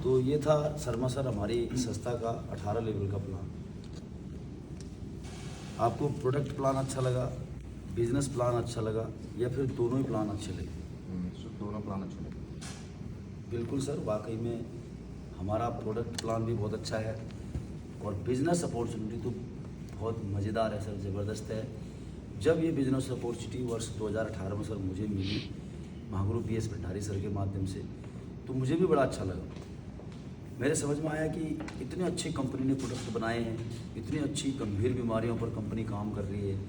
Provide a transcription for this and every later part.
तो ये था शर्मा सर हमारी संस्था का 18 लेवल का प्लान। आपको प्रोडक्ट प्लान अच्छा लगा, बिजनेस प्लान अच्छा लगा, या फिर दोनों ही प्लान अच्छे लगे? दोनों प्लान अच्छे लगे। बिल्कुल सर, वाकई में हमारा प्रोडक्ट प्लान भी बहुत अच्छा है और बिज़नेस अपॉर्चुनिटी तो बहुत मज़ेदार है सर, ज़बरदस्त है। जब ये बिज़नेस अपॉर्चुनिटी वर्ष 2018 में सर मुझे मिली महागुरु PS भंडारी सर के माध्यम से, तो मुझे भी बड़ा अच्छा लगा। मेरे समझ में आया कि इतनी अच्छी कंपनी ने प्रोडक्ट बनाए हैं, इतनी अच्छी गंभीर बीमारियों पर कंपनी काम कर रही है,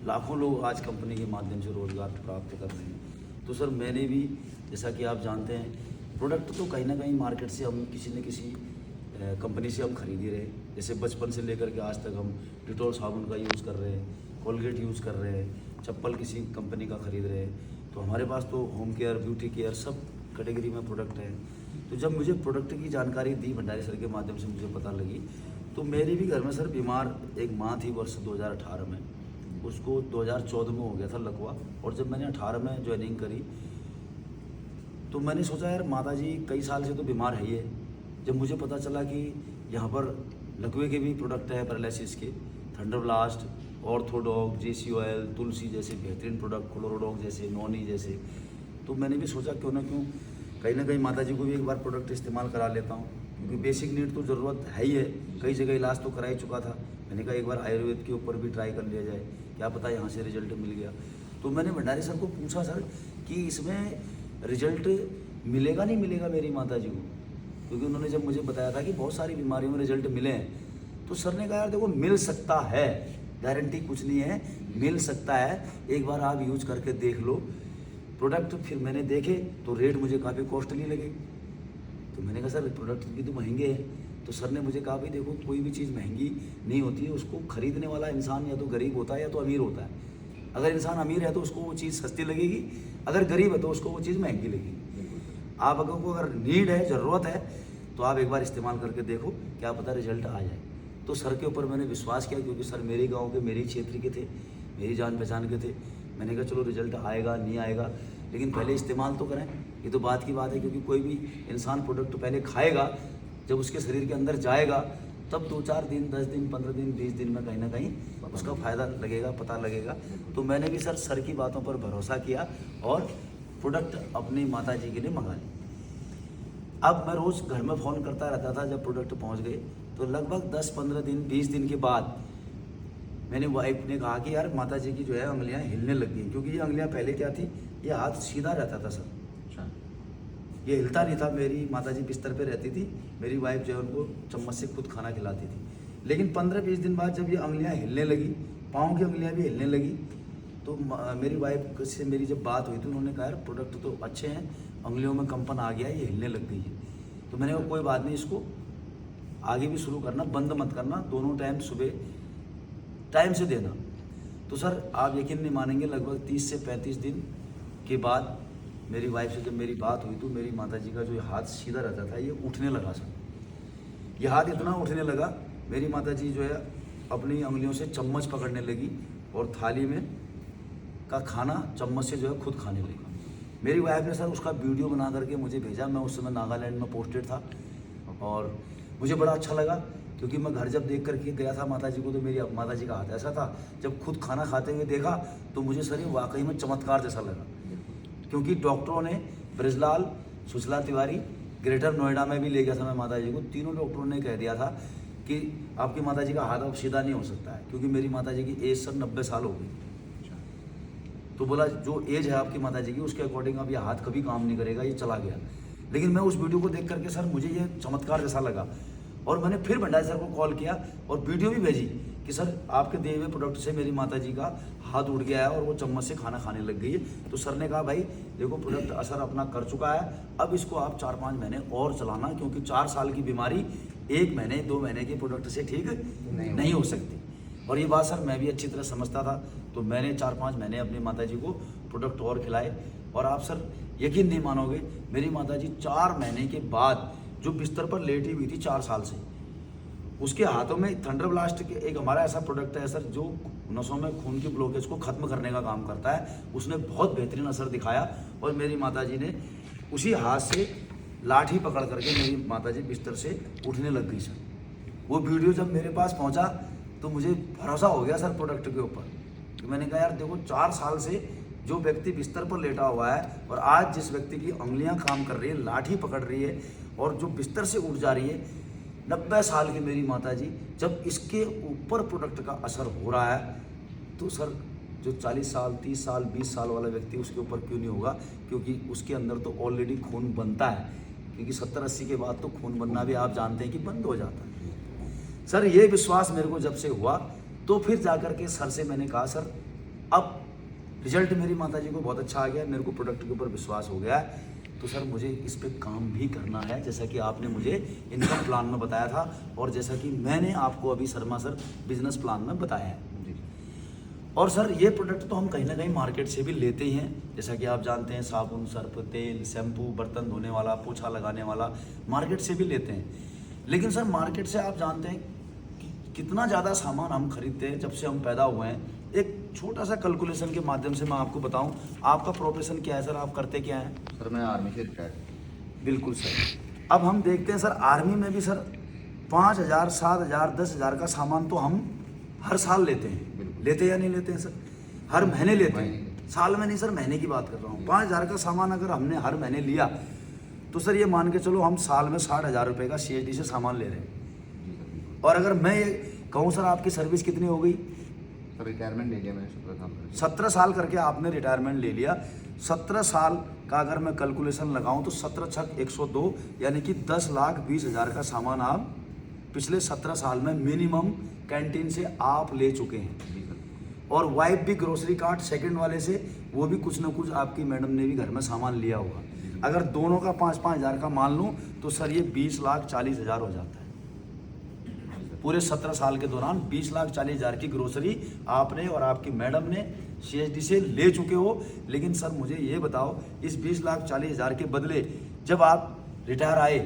लाखों लोग आज कंपनी के माध्यम से रोज़गार प्राप्त कर रहे हैं। तो सर मैंने भी, जैसा कि आप जानते हैं, प्रोडक्ट तो कहीं ना कहीं मार्केट से हम किसी न किसी कंपनी से हम खरीद ही रहे। जैसे बचपन से लेकर के आज तक हम डिटॉल साबुन का यूज़ कर रहे हैं, कोलगेट यूज़ कर रहे हैं, चप्पल किसी कंपनी का खरीद रहे हैं। तो हमारे पास तो होम केयर, ब्यूटी केयर सब कैटेगरी में प्रोडक्ट हैं। तो जब मुझे प्रोडक्ट की जानकारी दी भंडारी सर के माध्यम से मुझे पता लगी, तो मेरी भी घर में सर बीमार एक माँ थी वर्ष 2018 में, उसको 2014 में हो गया था लकवा। और जब मैंने 18 में ज्वाइनिंग करी तो मैंने सोचा यार माता जी कई साल से तो बीमार है ही है। जब मुझे पता चला कि यहाँ पर लकवे के भी प्रोडक्ट है, पैरालिसिस के, थंडर ब्लास्ट, ऑर्थोडॉग, JC ऑयल, तुलसी जैसे बेहतरीन प्रोडक्ट, क्लोरोडॉग जैसे, नॉनी जैसे, तो मैंने भी सोचा क्यों ना कहीं माता जी को भी एक बार प्रोडक्ट इस्तेमाल करा लेता हूँ, क्योंकि बेसिक नीड तो ज़रूरत है ही है। कई जगह इलाज तो करा ही चुका था, मैंने कहा एक बार आयुर्वेद के ऊपर भी ट्राई कर लिया जाए, क्या पता यहाँ से रिजल्ट मिल गया। तो मैंने भंडारी सर को पूछा, सर कि इसमें रिजल्ट मिलेगा नहीं मिलेगा मेरी माता जी को, क्योंकि उन्होंने जब मुझे बताया था कि बहुत सारी बीमारियों में रिजल्ट मिले हैं। तो सर ने कहा यार देखो मिल सकता है, गारंटी कुछ नहीं है, मिल सकता है, एक बार आप यूज करके देख लो प्रोडक्ट। फिर मैंने देखे तो रेट मुझे काफ़ी कॉस्टली लगे। तो मैंने कहा सर प्रोडक्ट भी तो महंगे हैं। तो सर ने मुझे कहा भाई देखो कोई भी चीज़ महंगी नहीं होती है, उसको खरीदने वाला इंसान या तो गरीब होता है या तो अमीर होता है। अगर इंसान अमीर है तो उसको वो चीज़ सस्ती लगेगी, अगर गरीब है तो उसको वो चीज़ महंगी लगेगी। आप अगर नीड है, ज़रूरत है, तो आप एक बार इस्तेमाल करके देखो, क्या पता रिजल्ट आ जाए। तो सर के ऊपर मैंने विश्वास किया, क्योंकि सर मेरे गांव के, मेरे क्षेत्र के थे, मेरी जान पहचान के थे। मैंने कहा चलो रिजल्ट आएगा नहीं आएगा, लेकिन पहले इस्तेमाल तो करें। ये तो बात की बात है, क्योंकि कोई भी इंसान प्रोडक्ट पहले खाएगा, जब उसके शरीर के अंदर जाएगा तब 2-4 दिन, 10 दिन, 15 दिन, 20 दिन में कहीं ना कहीं उसका फ़ायदा लगेगा, पता लगेगा। तो मैंने भी सर की बातों पर भरोसा किया और प्रोडक्ट अपनी माता जी के लिए मंगा ली। अब मैं रोज़ घर में फ़ोन करता रहता था। जब प्रोडक्ट पहुंच गए तो लगभग 10-15 दिन, 20 दिन के बाद मैंने वाइफ ने कहा कि यार माता जी की जो है उंगलियां हिलने लग गई, क्योंकि ये उंगलियां पहले क्या थी, ये हाथ सीधा रहता था सर, अच्छा, ये हिलता नहीं था। मेरी माता जी बिस्तर पे रहती थी, मेरी वाइफ जो है उनको चम्मच से खुद खाना खिलाती थी। लेकिन 15-20 दिन बाद जब ये उंगलियां हिलने लगी, पाँव की उंगलियां भी हिलने लगी, तो मेरी वाइफ से मेरी जब बात हुई तो उन्होंने कहा यार प्रोडक्ट तो अच्छे हैं, उंगलियों में कंपन आ गया है, ये हिलने लग गई है। तो मैंने कहा कोई बात नहीं, इसको आगे भी शुरू करना, बंद मत करना, दोनों टाइम सुबह टाइम से देना। तो सर आप यकीन नहीं मानेंगे, लगभग 30 से 35 दिन के बाद मेरी वाइफ से जब मेरी बात हुई तो मेरी माता जी का जो हाथ सीधा रहता था ये उठने लगा सर। ये हाथ इतना उठने लगा, मेरी माता जी जो है अपनी उंगलियों से चम्मच पकड़ने लगी और थाली में का खाना चम्मच से जो है खुद खाने लगी। मेरी वाइफ ने सर उसका वीडियो बना करके मुझे भेजा। मैं उस समय नागालैंड में पोस्टेड था और मुझे बड़ा अच्छा लगा, क्योंकि मैं घर जब देख करके गया था माता जी को, तो मेरी माता जी का हाथ ऐसा था। जब खुद खाना खाते हुए देखा तो मुझे सर ये वाकई में चमत्कार जैसा लगा, क्योंकि डॉक्टरों ने ब्रजलाल, सुशीला तिवारी, ग्रेटर नोएडा में भी ले गया था मैं माता जी को, तीनों डॉक्टरों ने कह दिया था कि आपकी माता जी का हाथ अब सीधा नहीं हो सकता है, क्योंकि मेरी माता जी की एज सर 90 साल हो गई। तो बोला जो एज है आपकी माता जी की उसके अकॉर्डिंग अब ये हाथ कभी काम नहीं करेगा, ये चला गया। लेकिन मैं उस वीडियो को देख करके सर मुझे ये चमत्कार जैसा लगा और मैंने फिर भंडारी सर को कॉल किया और वीडियो भी भेजी कि सर आपके दिए हुए प्रोडक्ट से मेरी माता जी का हाथ उड़ गया है और वो चम्मच से खाना खाने लग गई है। तो सर ने कहा भाई देखो प्रोडक्ट असर अपना कर चुका है, अब इसको आप 4-5 महीने और चलाना, क्योंकि 4 साल की बीमारी 1 महीने 2 महीने के प्रोडक्ट से ठीक नहीं हो सकती। और ये बात सर मैं भी अच्छी तरह समझता था। तो मैंने 4-5 महीने अपनी माता जी को प्रोडक्ट और खिलाए और आप सर यकीन नहीं मानोगे, मेरी माता जी 4 महीने के बाद जो बिस्तर पर लेटी हुई थी 4 साल से, उसके हाथों में थंडर ब्लास्ट के एक हमारा ऐसा प्रोडक्ट है सर जो नसों में खून की ब्लॉकेज को खत्म करने का काम करता है। उसने बहुत बेहतरीन असर दिखाया और मेरी माता जी ने उसी हाथ से लाठी पकड़ करके मेरी माताजी बिस्तर से उठने लग गई सर। वो वीडियो जब मेरे पास पहुंचा तो मुझे भरोसा हो गया सर प्रोडक्ट के ऊपर। तो मैंने कहा यार देखो 4 साल से जो व्यक्ति बिस्तर पर लेटा हुआ है और आज जिस व्यक्ति की उंगलियां काम कर रही है, लाठी पकड़ रही है और जो बिस्तर से उठ जा रही है, 90 साल की मेरी माताजी, जब इसके ऊपर प्रोडक्ट का असर हो रहा है तो सर जो 40 साल 30 साल 20 साल वाला व्यक्ति उसके ऊपर क्यों नहीं होगा, क्योंकि उसके अंदर तो ऑलरेडी खून बनता है, क्योंकि 70-80 के बाद तो खून बनना भी आप जानते हैं कि बंद हो जाता है। सर ये विश्वास मेरे को जब से हुआ तो फिर जाकर के सर से मैंने कहा सर अब रिजल्ट मेरी माताजी को बहुत अच्छा आ गया, मेरे को प्रोडक्ट के ऊपर विश्वास हो गया है, तो सर मुझे इस पे काम भी करना है, जैसा कि आपने मुझे इनकम प्लान में बताया था और जैसा कि मैंने आपको अभी शर्मा सर बिजनेस प्लान में बताया है। और सर ये प्रोडक्ट तो हम कहीं ना कहीं मार्केट से भी लेते ही हैं, जैसा कि आप जानते हैं साबुन, सर्फ, तेल, शैम्पू, बर्तन धोने वाला, पोछा लगाने वाला मार्केट से भी लेते हैं। लेकिन सर मार्केट से आप जानते हैं कि कितना ज़्यादा सामान हम खरीदते हैं जब से हम पैदा हुए हैं। एक छोटा सा कैलकुलेशन के माध्यम से मैं आपको बताऊं, आपका प्रोफेशन क्या है सर, आप करते क्या हैं? सर मैं आर्मी से रिटायर्ड। बिल्कुल सर। अब हम देखते हैं सर आर्मी में भी सर 5,000, 7,000, 10,000 का सामान तो हम हर साल लेते हैं। लेते या नहीं लेते हैं सर? हर महीने लेते हैं, साल में नहीं सर, महीने की बात कर रहा हूँ। 5,000 का सामान अगर हमने हर महीने लिया तो सर ये मान के चलो हम साल में 60,000 रुपये का CSD से सामान ले रहे हैं। और अगर मैं ये कहूँ सर आपकी सर्विस कितनी हो गई? सर रिटायरमेंट ले लिया मैंने 17 साल करके। 17 साल करके आपने रिटायरमेंट ले लिया। 17 साल का अगर मैं कैलकुलेशन लगाऊं तो 17 छक 102 यानी कि 10,20,000 का सामान आप पिछले 17 साल में मिनिमम कैंटीन से आप ले चुके हैं। और वाइफ भी ग्रोसरी कार्ट सेकंड वाले से वो भी कुछ ना कुछ आपकी मैडम ने भी घर में सामान लिया होगा। अगर दोनों का 5-5 हज़ार का मान लूँ तो सर ये 20,40,000 हो जाता है। पूरे 17 साल के दौरान 20,40,000 की ग्रोसरी आपने और आपकी मैडम ने CSD से ले चुके हो। लेकिन सर मुझे ये बताओ इस 20,40,000 के बदले जब आप रिटायर आए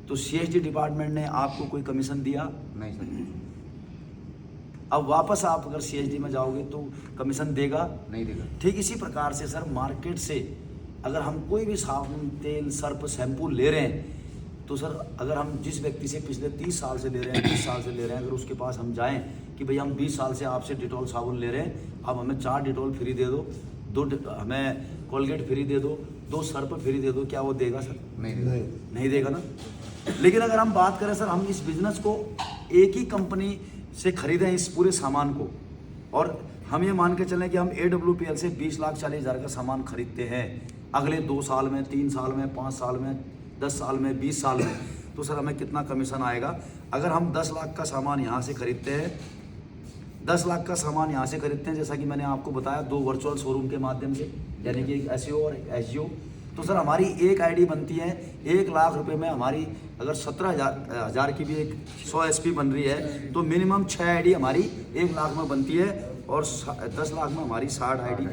तो CSD डिपार्टमेंट ने आपको कोई कमीशन दिया? नहीं सर। अब वापस आप अगर CSD में जाओगे तो कमीशन देगा? नहीं देगा। ठीक इसी प्रकार से सर मार्केट से अगर हम कोई भी साबुन, तेल, सर्फ, शैम्पू ले रहे हैं तो सर अगर हम जिस व्यक्ति से पिछले 30 साल से ले रहे हैं, 20 साल से ले रहे हैं, अगर उसके पास हम जाएं कि भाई हम 20 साल से आपसे डिटॉल साबुन ले रहे हैं, अब हमें 4 डिटॉल फ्री दे दो, 2 हमें कोलगेट फ्री दे दो, 2 सर्फ फ्री दे दो, क्या वो देगा सर? नहीं देगा ना। लेकिन अगर हम बात करें सर हम इस बिज़नेस को एक ही कंपनी से खरीदें इस पूरे सामान को, और हम ये मान के चलें कि हम AWPL से 20,40,000 का सामान खरीदते हैं अगले 2 साल में, 3 साल में, 5 साल में, 10 साल में, 20 साल में, तो सर हमें कितना कमीशन आएगा? अगर हम 10 लाख का सामान यहाँ से खरीदते हैं, 10 लाख का सामान यहाँ से खरीदते हैं, जैसा कि मैंने आपको बताया 2 वर्चुअल शोरूम के माध्यम से, यानी कि एक SEO और एक SGO, तो सर हमारी एक ID बनती है 1 लाख रुपए में। हमारी अगर 17,000 की भी एक 100 SP बन रही है तो मिनिमम 6 ID हमारी 1 लाख में बनती है और 10 लाख में हमारी 60 ID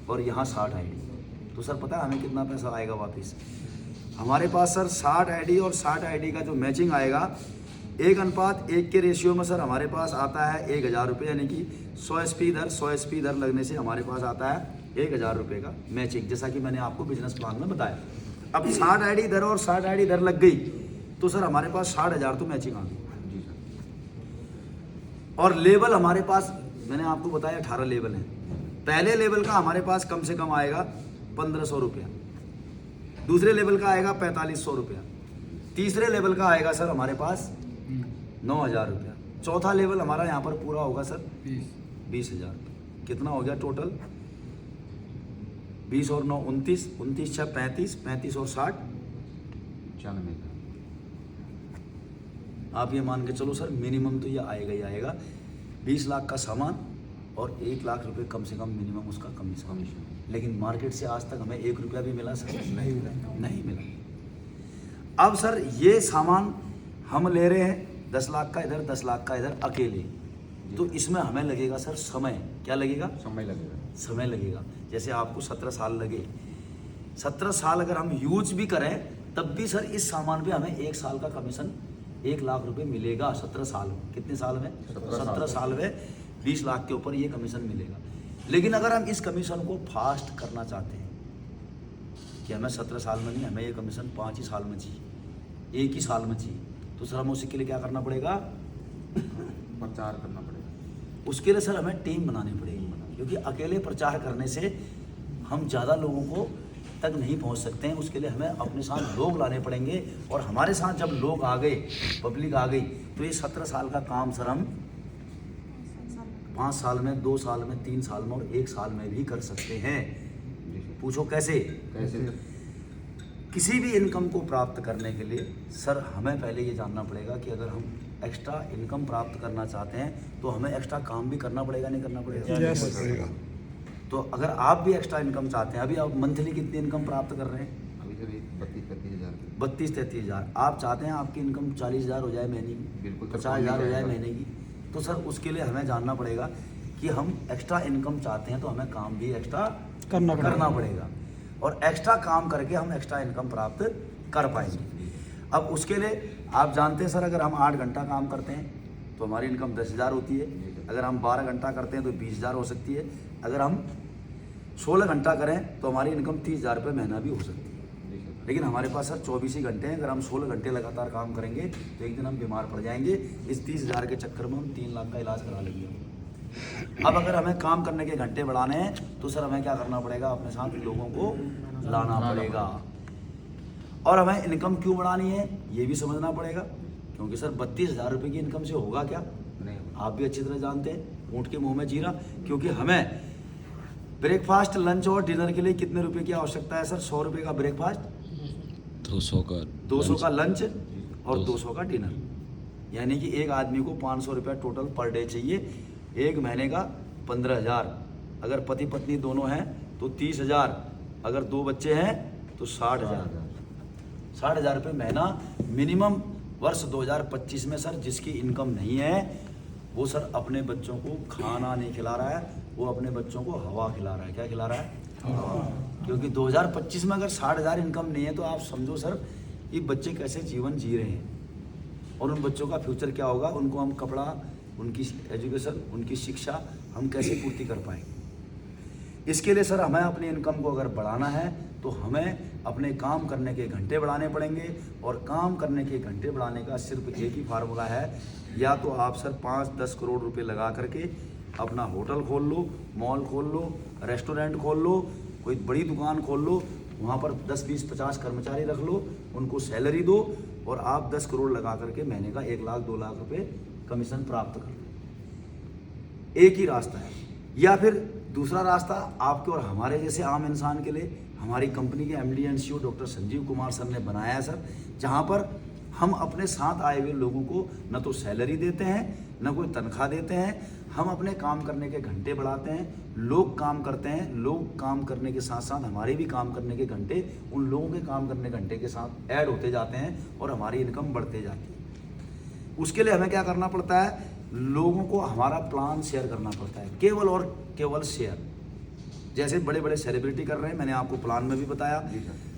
और यहाँ 60 ID। तो सर पता है हमें कितना पैसा आएगा वापस? हमारे पास सर 60 ID और 60 ID का जो मैचिंग आएगा 1:1 के रेशियो में सर हमारे पास आता है 1,000 रुपये, यानी कि 100 SP इधर 100 SP इधर लगने से हमारे पास आता है 1,000 रुपये का मैचिंग, जैसा कि मैंने आपको बिजनेस प्लान में बताया। अब 60 ID इधर और 60 ID इधर लग गई तो सर हमारे पास 60,000 तो मैचिंग आ गई। और लेवल हमारे पास मैंने आपको बताया 18 लेवल हैं। पहले लेवल का हमारे पास कम से कम आएगा 1,500 रुपया, दूसरे लेवल का आएगा 4,500 रुपया, तीसरे लेवल का आएगा सर हमारे पास 9,000 रुपया, चौथा लेवल हमारा यहाँ पर पूरा होगा सर 20,000। कितना हो गया टोटल? 20 और 9 29, 29 6 35, 35 और 60 95। आप ये मान के चलो सर मिनिमम तो ये आएगा ही आएगा। 20 लाख का सामान और 1 लाख रुपए कम से कम मिनिमम उसका कमीशन। लेकिन मार्केट से आज तक हमें 1 रुपया भी मिला सर? नहीं मिला। अब सर ये सामान हम ले रहे हैं 10 लाख का इधर, 10 लाख का इधर अकेले, तो इसमें हमें लगेगा सर समय। क्या लगेगा? समय लगेगा। जैसे आपको 17 साल लगे, 17 साल अगर हम यूज भी करें तब भी सर इस सामान पे हमें 1 साल का कमीशन 1 लाख रुपए मिलेगा 17 साल में। कितने साल में? 17 साल में 20 लाख के ऊपर ये कमीशन मिलेगा। लेकिन अगर हम इस कमीशन को फास्ट करना चाहते हैं कि हमें 17 साल में नहीं, हमें ये कमीशन 5 ही साल में चाहिए, 1 ही साल में चाहिए, तो सर हमें उसके लिए क्या करना पड़ेगा? प्रचार करना पड़ेगा। उसके लिए सर हमें टीम बनानी पड़ेगी, क्योंकि अकेले प्रचार करने से हम ज़्यादा लोगों को तक नहीं पहुंच सकते हैं। उसके लिए हमें अपने साथ लोग लाने पड़ेंगे, और हमारे साथ जब लोग आ गए, पब्लिक आ गई, तो ये 17 साल का काम सर हम 5 साल में, 2 साल में, 3 साल में और 1 साल में भी कर सकते हैं। जी सर। पूछो कैसे? कैसे? किसी भी इनकम को प्राप्त करने के लिए सर हमें पहले ये जानना पड़ेगा कि अगर हम एक्स्ट्रा इनकम प्राप्त करना चाहते हैं तो हमें एक्स्ट्रा काम भी करना पड़ेगा, नहीं करना पड़ेगा? तो अगर आप भी एक्स्ट्रा इनकम चाहते हैं, अभी आप मंथली कितनी इनकम प्राप्त कर रहे हैं? अभी सर 32-33 हज़ार। 32-33 हज़ार। आप चाहते हैं आपकी इनकम 40 हज़ार हो जाए महीने की, बिल्कुल। 50 हज़ार हो जाए महीने की, तो सर उसके लिए हमें जानना पड़ेगा कि हम एक्स्ट्रा इनकम चाहते हैं तो हमें काम भी एक्स्ट्रा करना पड़ेगा, और एक्स्ट्रा काम करके हम एक्स्ट्रा इनकम प्राप्त कर पाएंगे। अब उसके लिए आप जानते हैं सर, अगर हम 8 घंटा काम करते हैं तो हमारी इनकम 10 हज़ार होती है, अगर हम 12 घंटा करते हैं तो 20 हज़ार हो सकती है, अगर हम 16 घंटा करें तो हमारी इनकम 30 हज़ार रुपये महीना भी हो सकती है। लेकिन हमारे पास सर 24 ही घंटे हैं, अगर हम 16 घंटे लगातार काम करेंगे तो एक दिन हम बीमार पड़ जाएंगे। इस 30 हज़ार के चक्कर में हम 3 लाख का इलाज करा लेंगे। अब अगर हमें काम करने के घंटे बढ़ाने हैं तो सर हमें क्या करना पड़ेगा? अपने साथ लोगों को लाना पड़ेगा। और हमें इनकम क्यों बढ़ानी है ये भी समझना पड़ेगा, क्योंकि सर 32 हज़ार रुपये की इनकम से होगा क्या? नहीं। आप भी अच्छी तरह जानते हैं, ऊँट के मुंह में जीरा। क्योंकि हमें ब्रेकफास्ट, लंच और डिनर के लिए कितने रुपए की आवश्यकता है सर? 100 रुपये का ब्रेकफास्ट, 200 का लंच और 200 का डिनर, यानी कि एक आदमी को 500 रुपया टोटल पर डे चाहिए। एक महीने का 15 हज़ार, अगर पति पत्नी दोनों हैं तो 30 हज़ार, अगर 2 बच्चे हैं तो 60 हज़ार। 60 हज़ार रुपये महीना मिनिमम। वर्ष 2025 में सर जिसकी इनकम नहीं है वो सर अपने बच्चों को खाना नहीं खिला रहा है, वो अपने बच्चों को हवा खिला रहा है। क्या खिला रहा है? हवा। क्योंकि 2025 में अगर 60 हज़ार इनकम नहीं है तो आप समझो सर ये बच्चे कैसे जीवन जी रहे हैं, और उन बच्चों का फ्यूचर क्या होगा? उनको हम कपड़ा, उनकी एजुकेशन, उनकी शिक्षा हम कैसे पूर्ति कर पाएंगे? इसके लिए सर हमें अपनी इनकम को अगर बढ़ाना है तो हमें अपने काम करने के घंटे बढ़ाने पड़ेंगे, और काम करने के घंटे बढ़ाने का सिर्फ एक ही फार्मूला है, या तो आप सर 5-10 करोड़ रुपए लगा करके अपना होटल खोल लो, मॉल खोल लो, रेस्टोरेंट खोल लो, कोई बड़ी दुकान खोल लो, वहाँ पर 10-20-50 कर्मचारी रख लो, उनको सैलरी दो, और आप 10 करोड़ लगा करके महीने का 1 लाख 2 लाख रुपए कमीशन प्राप्त कर लो। एक ही रास्ता है। या फिर दूसरा रास्ता आपके और हमारे जैसे आम इंसान के लिए हमारी कंपनी के MD and CEO doctor Sanjeev Kumar sir ने बनाया है सर, जहाँ पर हम अपने साथ आए हुए लोगों को न तो सैलरी देते हैं, न कोई तनख्वाह देते हैं, हम अपने काम करने के घंटे बढ़ाते हैं, लोग काम करते हैं, लोग काम करने के साथ साथ हमारे भी काम करने के घंटे उन लोगों के काम करने के घंटे के साथ ऐड होते जाते हैं और हमारी इनकम बढ़ते जाती है। उसके लिए हमें क्या करना पड़ता है? लोगों को हमारा प्लान शेयर करना पड़ता है, केवल और केवल शेयर। जैसे बड़े बड़े सेलिब्रिटी कर रहे हैं, मैंने आपको प्लान में भी बताया,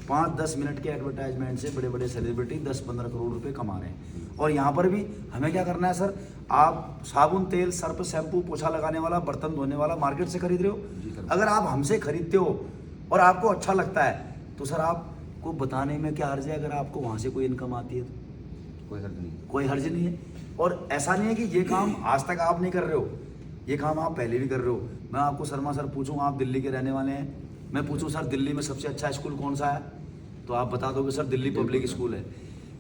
5-10 मिनट के एडवर्टाइजमेंट से बड़े बड़े सेलिब्रिटी 10-15 करोड़ रुपए कमा रहे हैं। और यहाँ पर भी हमें क्या करना है सर? आप साबुन, तेल, सर्फ, शैम्पू, पोछा लगाने वाला, बर्तन धोने वाला मार्केट से खरीद रहे हो। अगर आप हमसे खरीदते हो और आपको अच्छा लगता है तो सर आपको बताने में क्या हर्ज है? अगर आपको वहाँ से कोई इनकम आती है तो कोई हर्ज नहीं। कोई हर्ज नहीं है। और ऐसा नहीं है कि ये काम आज तक आप नहीं कर रहे हो, ये काम आप पहले भी कर रहे हो। मैं आपको शर्मा सर पूछूं, आप दिल्ली के रहने वाले हैं, मैं पूछूं सर दिल्ली में सबसे अच्छा स्कूल कौन सा है, तो आप बता दोगे सर दिल्ली पब्लिक स्कूल है।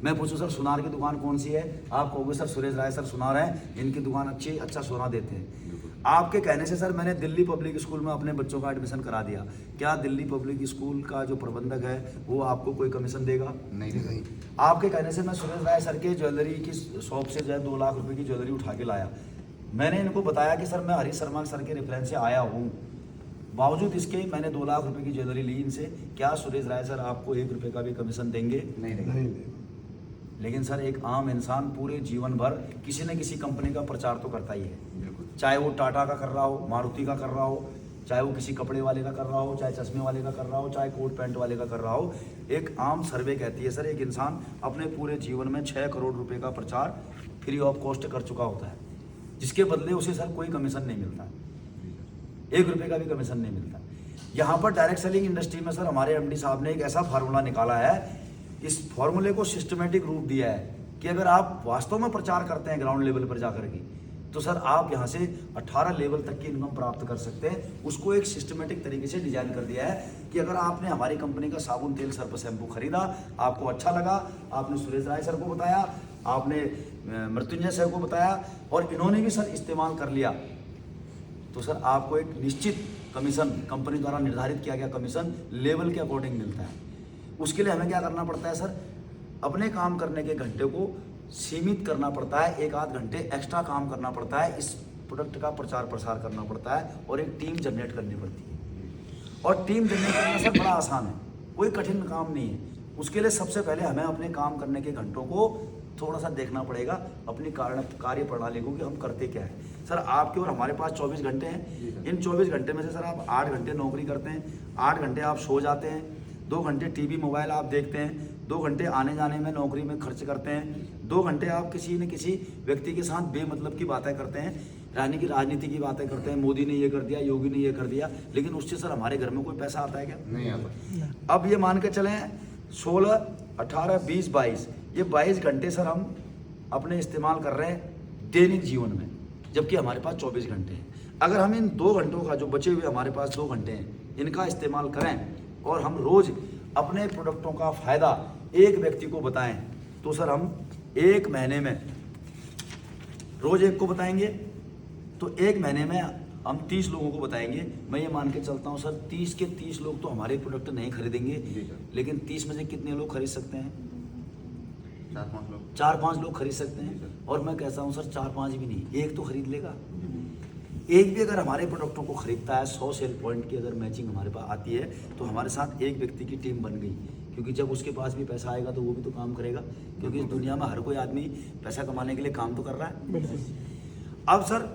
मैं पूछूं सर सुनार की दुकान कौन सी है, आप कहोगे सर सुरेश राय सर सुनार है, इनकी दुकान अच्छी, अच्छा सोना देते हैं। आपके कहने से सर मैंने दिल्ली पब्लिक स्कूल में अपने बच्चों का एडमिशन करा दिया, क्या दिल्ली पब्लिक स्कूल का जो प्रबंधक है वो आपको कोई कमीशन देगा? नहीं। आपके कहने से मैं सुरेश राय सर के ज्वेलरी की शॉप से जो है 2 लाख रुपए की ज्वेलरी उठा के लाया, मैंने इनको बताया कि सर मैं हरीश शर्मा सर के रेफरेंस से आया हूँ, बावजूद इसके मैंने 2 लाख रुपए की ज्वेलरी ली इनसे, क्या सुरेश राय सर आपको 1 रुपये का भी कमीशन देंगे? नहीं। लेकिन सर एक आम इंसान पूरे जीवन भर किसी न किसी कंपनी का प्रचार तो करता ही है, बिल्कुल। चाहे वो टाटा का कर रहा हो, मारुति का कर रहा हो, चाहे वो किसी कपड़े वाले का कर रहा हो, चाहे चश्मे वाले का कर रहा हो, चाहे कोट पैंट वाले का कर रहा हो। एक आम सर्वे कहती है सर एक इंसान अपने पूरे जीवन में 6 करोड़ रुपए का प्रचार फ्री ऑफ कॉस्ट कर चुका होता है, जिसके बदले उसे सर कोई कमीशन नहीं मिलता, 1 रुपये का भी कमीशन नहीं मिलता। यहाँ पर डायरेक्ट सेलिंग इंडस्ट्री में सर हमारे एमडी साहब ने एक ऐसा फार्मूला निकाला है, इस फार्मूले को सिस्टमेटिक रूप दिया है कि अगर आप वास्तव में प्रचार करते हैं ग्राउंड लेवल पर जाकर के, तो सर आप यहाँ से 18 लेवल तक की इनकम प्राप्त कर सकते हैं। उसको एक सिस्टमेटिक तरीके से डिजाइन कर दिया है कि अगर आपने हमारी कंपनी का साबुन तेल सर्फ शैम्पू खरीदा, आपको अच्छा लगा, आपने सुरेश राय सर को बताया, आपने मृत्युंजय सर को बताया और इन्होंने भी सर इस्तेमाल कर लिया, तो सर आपको एक निश्चित कमीशन, कंपनी द्वारा निर्धारित किया गया कमीशन लेवल के अकॉर्डिंग मिलता है। उसके लिए हमें क्या करना पड़ता है सर, अपने काम करने के घंटे को सीमित करना पड़ता है, 1 आध घंटे एक्स्ट्रा काम करना पड़ता है, इस प्रोडक्ट का प्रचार प्रसार करना पड़ता है और एक टीम जनरेट करनी पड़ती है। और टीम जनरेट करना सर बड़ा आसान है, कोई कठिन काम नहीं है। उसके लिए सबसे पहले हमें अपने काम करने के घंटों को थोड़ा सा देखना पड़ेगा, अपनी कार्य प्रणाली को कि हम करते क्या है। सर आपके और हमारे पास 24 घंटे हैं, इन 24 घंटे में से सर आप 8 घंटे नौकरी करते हैं, 8 घंटे आप सो जाते हैं, 2 घंटे टीवी मोबाइल आप देखते हैं, 2 घंटे आने जाने में नौकरी में खर्च करते हैं, 2 घंटे आप किसी न किसी व्यक्ति के साथ बेमतलब की बातें करते हैं, रानी की राजनीति की बातें करते हैं, मोदी ने ये कर दिया, योगी ने ये कर दिया, लेकिन उससे सर हमारे घर में कोई पैसा आता है क्या? नहीं आता। अब ये मान के चलें 16, 18, 20, 22, ये 22 घंटे सर हम अपने इस्तेमाल कर रहे हैं दैनिक जीवन में, जबकि हमारे पास 24 घंटे हैं। अगर हम इन 2 घंटों का, जो बचे हुए हमारे पास 2 घंटे हैं, इनका इस्तेमाल करें और हम रोज अपने प्रोडक्टों का फायदा एक व्यक्ति को बताएं, तो सर हम 1 महीने में रोज एक को बताएंगे, तो 1 महीने में हम 30 लोगों को बताएंगे। मैं ये मान के चलता हूँ सर 30 के 30 लोग तो हमारे प्रोडक्ट नहीं खरीदेंगे, लेकिन 30 में से कितने लोग खरीद सकते हैं? 4-5 लोग। 4-5 लोग खरीद सकते हैं। और मैं कहता हूँ सर 4-5 भी नहीं, 1 तो खरीद लेगा। एक भी अगर हमारे प्रोडक्टों को खरीदता है, 100 सेल पॉइंट की अगर मैचिंग हमारे पास आती है, तो हमारे साथ एक व्यक्ति की टीम बन गई, क्योंकि जब उसके पास भी पैसा आएगा तो वो भी तो काम करेगा, क्योंकि इस दुनिया में हर कोई आदमी पैसा कमाने के लिए काम तो कर रहा है। अब सर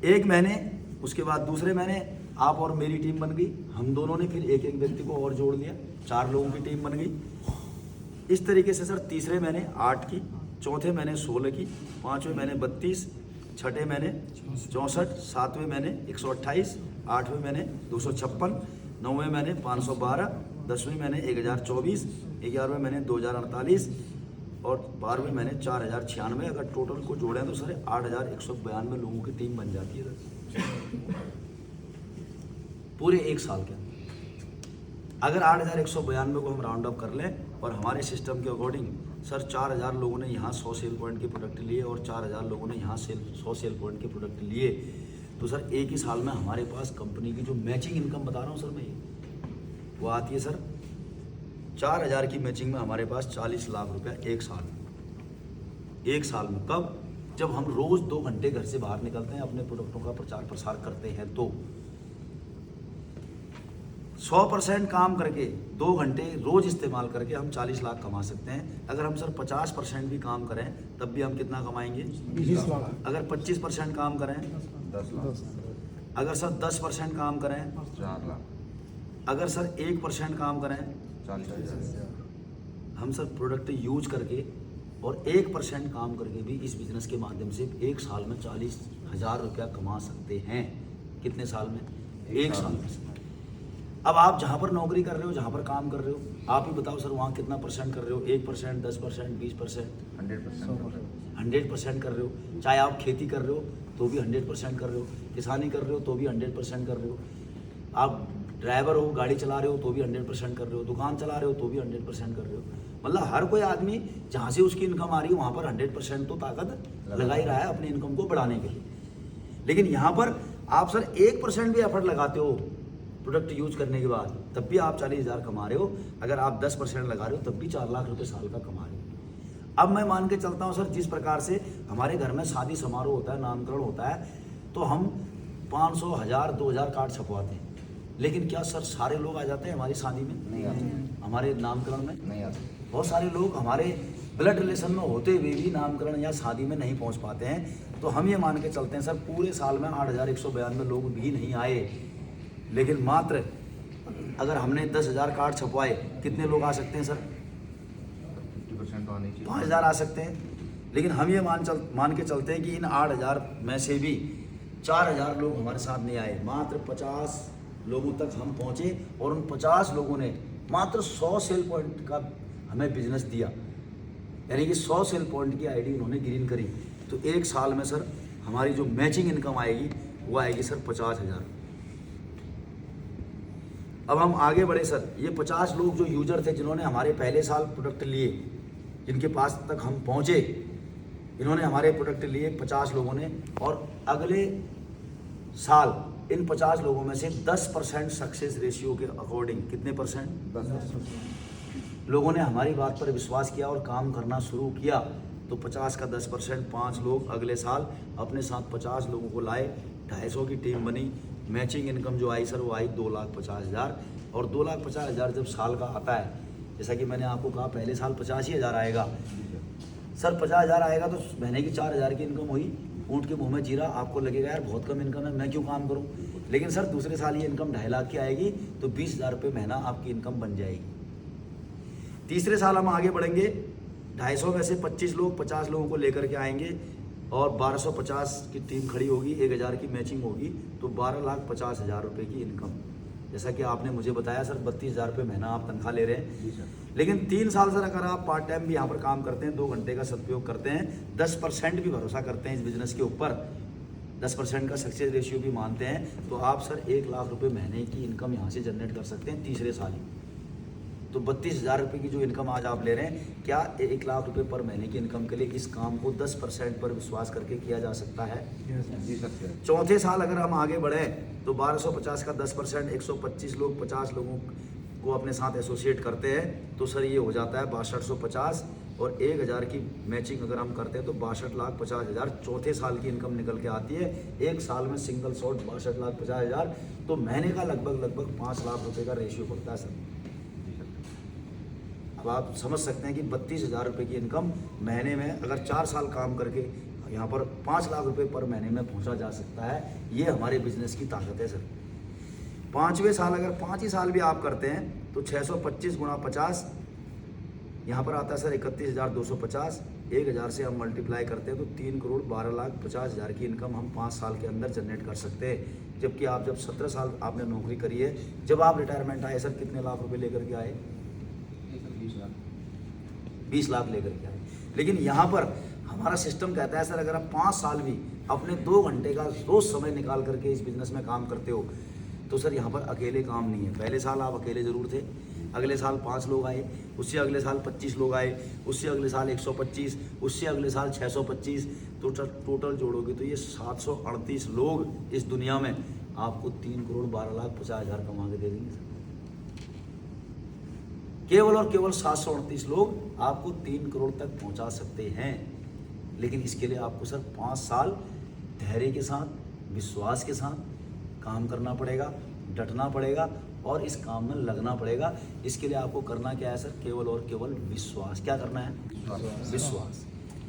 1 महीने, उसके बाद दूसरे महीने आप और मेरी टीम बन गई, हम दोनों ने फिर एक व्यक्ति को और जोड़ दिया, 4 लोगों की टीम बन गई। इस तरीके से सर तीसरे महीने 8 की, चौथे महीने 16 की, 5वें महीने 32, 6ठे महीने 64, 7वें महीने 128, 8वें महीने 256, 9वें महीने 512, 10वें महीने 1024, 11वें महीने 2048 और 12वें महीने 4096। अगर टोटल को जोड़ें तो सर 8192 लोगों की टीम बन जाती है पूरे 1 साल के। अगर 8192 को हम राउंड अप कर लें और हमारे सिस्टम के अकॉर्डिंग सर 4000 लोगों ने यहाँ 100 सेल पॉइंट के प्रोडक्ट लिए और 4000 लोगों ने यहाँ 100 सेल पॉइंट के प्रोडक्ट लिए, तो सर 1 ही साल में हमारे पास कंपनी की जो मैचिंग इनकम बता रहा हूँ सर मैं, वो आती है सर 4000 की मैचिंग में हमारे पास 40 लाख रुपया 1 साल। 1 साल में कब? जब हम रोज़ 2 घंटे घर से बाहर निकलते हैं, अपने प्रोडक्टों का प्रचार प्रसार करते हैं, तो 100% काम करके 2 घंटे रोज इस्तेमाल करके हम 40 लाख कमा सकते हैं। अगर हम सर 50% भी काम करें तब भी हम कितना कमाएंगे? 20 लाख। अगर 25% काम करें, 10 लाख। अगर सर 10% काम करें, 4 लाख। अगर सर 1% काम करें, 40,000। हम सर प्रोडक्ट यूज करके और 1% काम करके भी इस बिजनेस के माध्यम से 1 साल में 40,000 रुपया कमा सकते हैं। कितने साल में? 1 साल में। अब आप जहाँ पर नौकरी कर रहे हो, जहाँ पर काम कर रहे हो, आप ही बताओ सर वहाँ कितना परसेंट कर रहे हो? 1%, 10%, 20%, 100% कर रहे हो। चाहे आप खेती कर रहे हो तो भी 100% कर रहे हो, किसानी कर रहे हो तो भी 100% कर रहे हो, आप ड्राइवर हो, गाड़ी चला रहे हो तो भी 100% कर रहे हो, दुकान चला रहे हो तो भी 100% कर रहे हो। मतलब हर कोई आदमी जहाँ से उसकी इनकम आ रही है वहाँ पर 100% तो ताकत लगा ही रहा है अपनी इनकम को बढ़ाने के लिए। लेकिन यहाँ पर आप सर 1% भी एफर्ट लगाते हो प्रोडक्ट यूज करने के बाद, तब भी आप 40,000 कमा रहे हो। अगर आप 10% लगा रहे हो तब भी 4 लाख रुपए साल का कमा रहे हो। अब मैं मान के चलता हूँ सर, जिस प्रकार से हमारे घर में शादी समारोह होता है, नामकरण होता है, तो हम 500, 1000, 2000 कार्ड छपवाते हैं, लेकिन क्या सर सारे लोग आ जाते हैं हमारी शादी में? नहीं आते। हमारे नामकरण में नहीं आते। बहुत सारे लोग हमारे ब्लड रिलेशन में होते हुए भी नामकरण या शादी में नहीं पहुंच पाते हैं। तो हम ये मान के चलते हैं सर पूरे साल में 8192 लोग भी नहीं आए, लेकिन मात्र अगर हमने 10,000 कार्ड छपवाए, कितने लोग आ सकते हैं सर? 50% तो आने चाहिए। 5,000 आ सकते हैं। लेकिन हम ये मान के चलते हैं कि इन 8,000 में से भी 4,000 लोग हमारे साथ नहीं आए, मात्र 50 लोगों तक हम पहुँचे और उन 50 लोगों ने मात्र 100 सेल पॉइंट का हमें बिजनेस दिया, यानी कि 100 सेल पॉइंट की आईडी उन्होंने ग्रीन करी। तो एक साल में सर हमारी जो मैचिंग इनकम आएगी वो आएगी सर 50,000। अब हम आगे बढ़े सर, ये 50 लोग जो यूजर थे जिन्होंने हमारे पहले साल प्रोडक्ट लिए, जिनके पास तक हम पहुँचे, इन्होंने हमारे प्रोडक्ट लिए 50 लोगों ने, और अगले साल इन 50 लोगों में से 10% सक्सेस रेशियो के अकॉर्डिंग, कितने परसेंट, 10%। लोगों ने हमारी बात पर विश्वास किया और काम करना शुरू किया। तो 50 का 10%, 5 लोग अगले साल अपने साथ 50 लोगों को लाए, 250 की टीम बनी। मैचिंग इनकम जो आई सर वो आई 2,50,000, और 2,50,000 जब साल का आता है, जैसा कि मैंने आपको कहा पहले साल 85,000 आएगा सर, 50,000 आएगा तो महीने की 4,000 की इनकम हुई। ऊँट के मुंह में जीरा, आपको लगेगा यार बहुत कम इनकम है, मैं क्यों काम करूँ, लेकिन सर दूसरे साल ये इनकम 2.5 लाख की आएगी तो 20,000 रुपये महीना आपकी इनकम बन जाएगी। तीसरे साल हम आगे बढ़ेंगे, 250 में से 25 लोग 50 लोगों को लेकर के आएंगे और 1250 की टीम खड़ी होगी, 1,000 की मैचिंग होगी, तो 12,50,000 रुपये की इनकम। जैसा कि आपने मुझे बताया सर 32,000 रुपये महीना आप तनख्वाह ले रहे हैं। जी सर। लेकिन 3 साल सर अगर आप पार्ट टाइम भी यहाँ पर काम करते हैं, 2 घंटे का सदुपयोग करते हैं, 10% भी भरोसा करते हैं इस बिज़नेस के ऊपर, 10% का सक्सेस रेशियो भी मानते हैं, तो आप सर 1 लाख रुपये महीने की इनकम यहाँ से जनरेट कर सकते हैं तीसरे साल ही। तो 32,000 रुपये की जो इनकम आज आप ले रहे हैं, क्या 1 लाख रुपये पर महीने की इनकम के लिए इस काम को 10% पर विश्वास करके किया जा सकता है? जी सर। चौथे साल अगर हम आगे बढ़ें तो 1250 का 10%, 125 लोग 50 लोगों को अपने साथ एसोसिएट करते हैं, तो सर ये हो जाता है 6250, और 1,000 की मैचिंग अगर हम करते हैं तो 62,50,000 चौथे साल की इनकम निकल के आती है। एक साल में सिंगल शॉट 62,50,000, तो महीने का लगभग 5 लाख रुपये का रेशियो पड़ता है सर। अब आप समझ सकते हैं कि 32,000 रुपये की इनकम महीने में अगर 4 साल काम करके यहाँ पर 5 लाख रुपए पर महीने में पहुँचा जा सकता है। ये हमारे बिजनेस की ताकत है सर। 5वें साल अगर 5 ही साल भी आप करते हैं तो 625 गुणा 50 यहाँ पर आता है सर 31,250। 1,000 से हम मल्टीप्लाई करते हैं तो 3,12,50,000 की इनकम हम 5 साल के अंदर जनरेट कर सकते हैं। जबकि आप जब 17 साल आपने नौकरी करी है, जब आप रिटायरमेंट आए सर कितने लाख रुपए लेकर के आए? 20 लाख लेकर के आए। लेकिन यहाँ पर हमारा सिस्टम कहता है सर अगर आप 5 साल भी अपने 2 घंटे का रोज़ समय निकाल करके इस बिज़नेस में काम करते हो तो सर यहाँ पर अकेले काम नहीं है। पहले साल आप अकेले ज़रूर थे, अगले साल 5 लोग आए, उससे अगले साल 25 लोग आए, उससे अगले साल 125, उससे अगले साल 625, तो टोटल जोड़ोगे तो ये 738 लोग इस दुनिया में आपको 3,12,50,000 कमा के दे देंगे सर। केवल और केवल 738 लोग आपको 3 करोड़ तक पहुंचा सकते हैं। लेकिन इसके लिए आपको सर 5 साल धैर्य के साथ, विश्वास के साथ काम करना पड़ेगा, डटना पड़ेगा और इस काम में लगना पड़ेगा। इसके लिए आपको करना क्या है सर? केवल और केवल विश्वास। क्या करना है? विश्वास।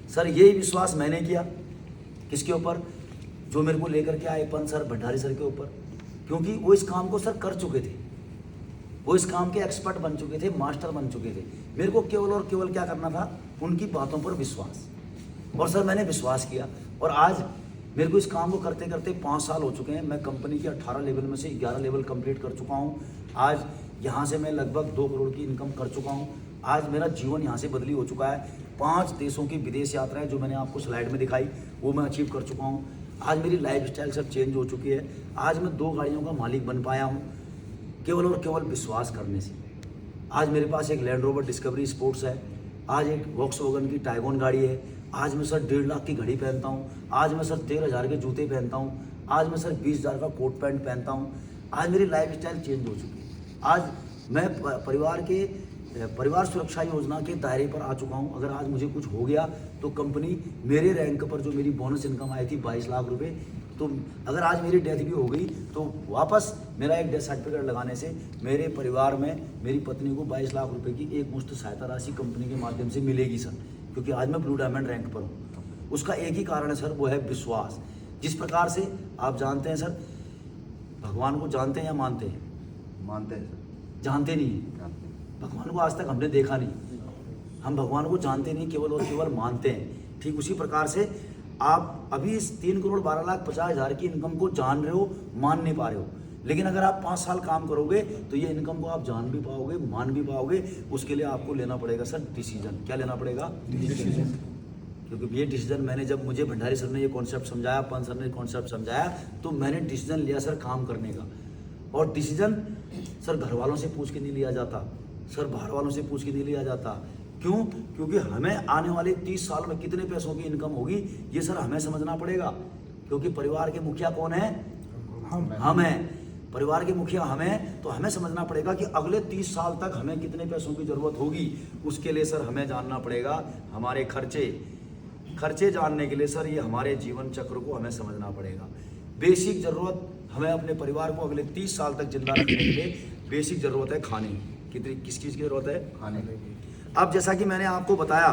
सर यही विश्वास मैंने किया किसके ऊपर? जो मेरे को लेकर के आए पन सर, भंडारी सर के ऊपर, क्योंकि वो इस काम को सर कर चुके थे, वो इस काम के एक्सपर्ट बन चुके थे, मास्टर बन चुके थे। मेरे को केवल और केवल क्या करना था? उनकी बातों पर विश्वास। और सर मैंने विश्वास किया और आज मेरे को इस काम को करते करते 5 साल हो चुके हैं। मैं कंपनी के 18 लेवल में से 11 लेवल कंप्लीट कर चुका हूँ। आज यहाँ से मैं लगभग 2 करोड़ की इनकम कर चुका हूँ। आज मेरा जीवन यहाँ से बदली हो चुका है। 5 देशों की विदेश यात्राएं जो मैंने आपको स्लाइड में दिखाई वो मैं अचीव कर चुका हूँ। आज मेरी लाइफ स्टाइल सब चेंज हो चुकी है। आज मैं 2 गाड़ियों का मालिक बन पाया हूँ केवल और केवल विश्वास करने से। आज मेरे पास एक लैंड रोवर डिस्कवरी स्पोर्ट्स है, आज एक वॉक्सवैगन की टाइगोन गाड़ी है, आज मैं सर 1.5 लाख की घड़ी पहनता हूँ, आज मैं सर 13,000 के जूते पहनता हूँ, आज मैं सर 20,000 का कोट पैंट पहनता हूँ। आज मेरी लाइफ स्टाइल चेंज हो चुकी है। आज मैं परिवार सुरक्षा योजना के दायरे पर आ चुका हूँ। अगर आज मुझे कुछ हो गया तो कंपनी मेरे रैंक पर जो मेरी बोनस इनकम आई थी 22 लाख रुपए, तो अगर आज मेरी डेथ भी हो गई तो वापस मेरा एक डेथ सर्टिफिकेट लगाने से मेरे परिवार में मेरी पत्नी को 22 लाख रुपए की एक मुश्त सहायता राशि कंपनी के माध्यम से मिलेगी सर, क्योंकि आज मैं ब्लू डायमंड रैंक पर हूँ। उसका एक ही कारण है सर, वो है विश्वास। जिस प्रकार से आप जानते हैं सर, भगवान को जानते हैं या मानते हैं? मानते हैं सर। जानते नहीं है। जानते हैं। भगवान को आज तक हमने देखा नहीं, हम भगवान को जानते नहीं, केवल और केवल मानते हैं। ठीक उसी प्रकार से आप अभी इस 3,12,50,000 की इनकम को जान रहे हो, मान नहीं पा रहे हो, लेकिन अगर आप 5 साल काम करोगे तो ये इनकम को आप जान भी पाओगे, मान भी पाओगे। उसके लिए आपको लेना पड़ेगा सर डिसीजन। क्या लेना पड़ेगा? डिसीजन। क्योंकि ये डिसीजन मैंने, जब मुझे भंडारी सर ने ये कॉन्सेप्ट समझाया, पन सर ने कॉन्सेप्ट समझाया, तो मैंने डिसीजन लिया सर काम करने का। और डिसीजन सर घर वालों से पूछ के नहीं लिया जाता, सर बाहर वालों से पूछ के नहीं लिया जाता। क्यों? क्योंकि हमें आने वाले 30 साल में कितने पैसों की इनकम होगी ये सर हमें समझना पड़ेगा। क्योंकि परिवार के मुखिया कौन है? हम हैं। परिवार के मुखिया हमें, तो हमें समझना पड़ेगा कि अगले 30 साल तक हमें कितने पैसों की ज़रूरत होगी। उसके लिए सर हमें जानना पड़ेगा हमारे खर्चे जानने के लिए सर ये हमारे जीवन चक्र को हमें समझना पड़ेगा। बेसिक ज़रूरत हमें अपने परिवार को अगले 30 साल तक जिंदा रखने के लिए बेसिक ज़रूरत है खाने की। किस चीज़ की ज़रूरत है? खाने की। अब जैसा कि मैंने आपको बताया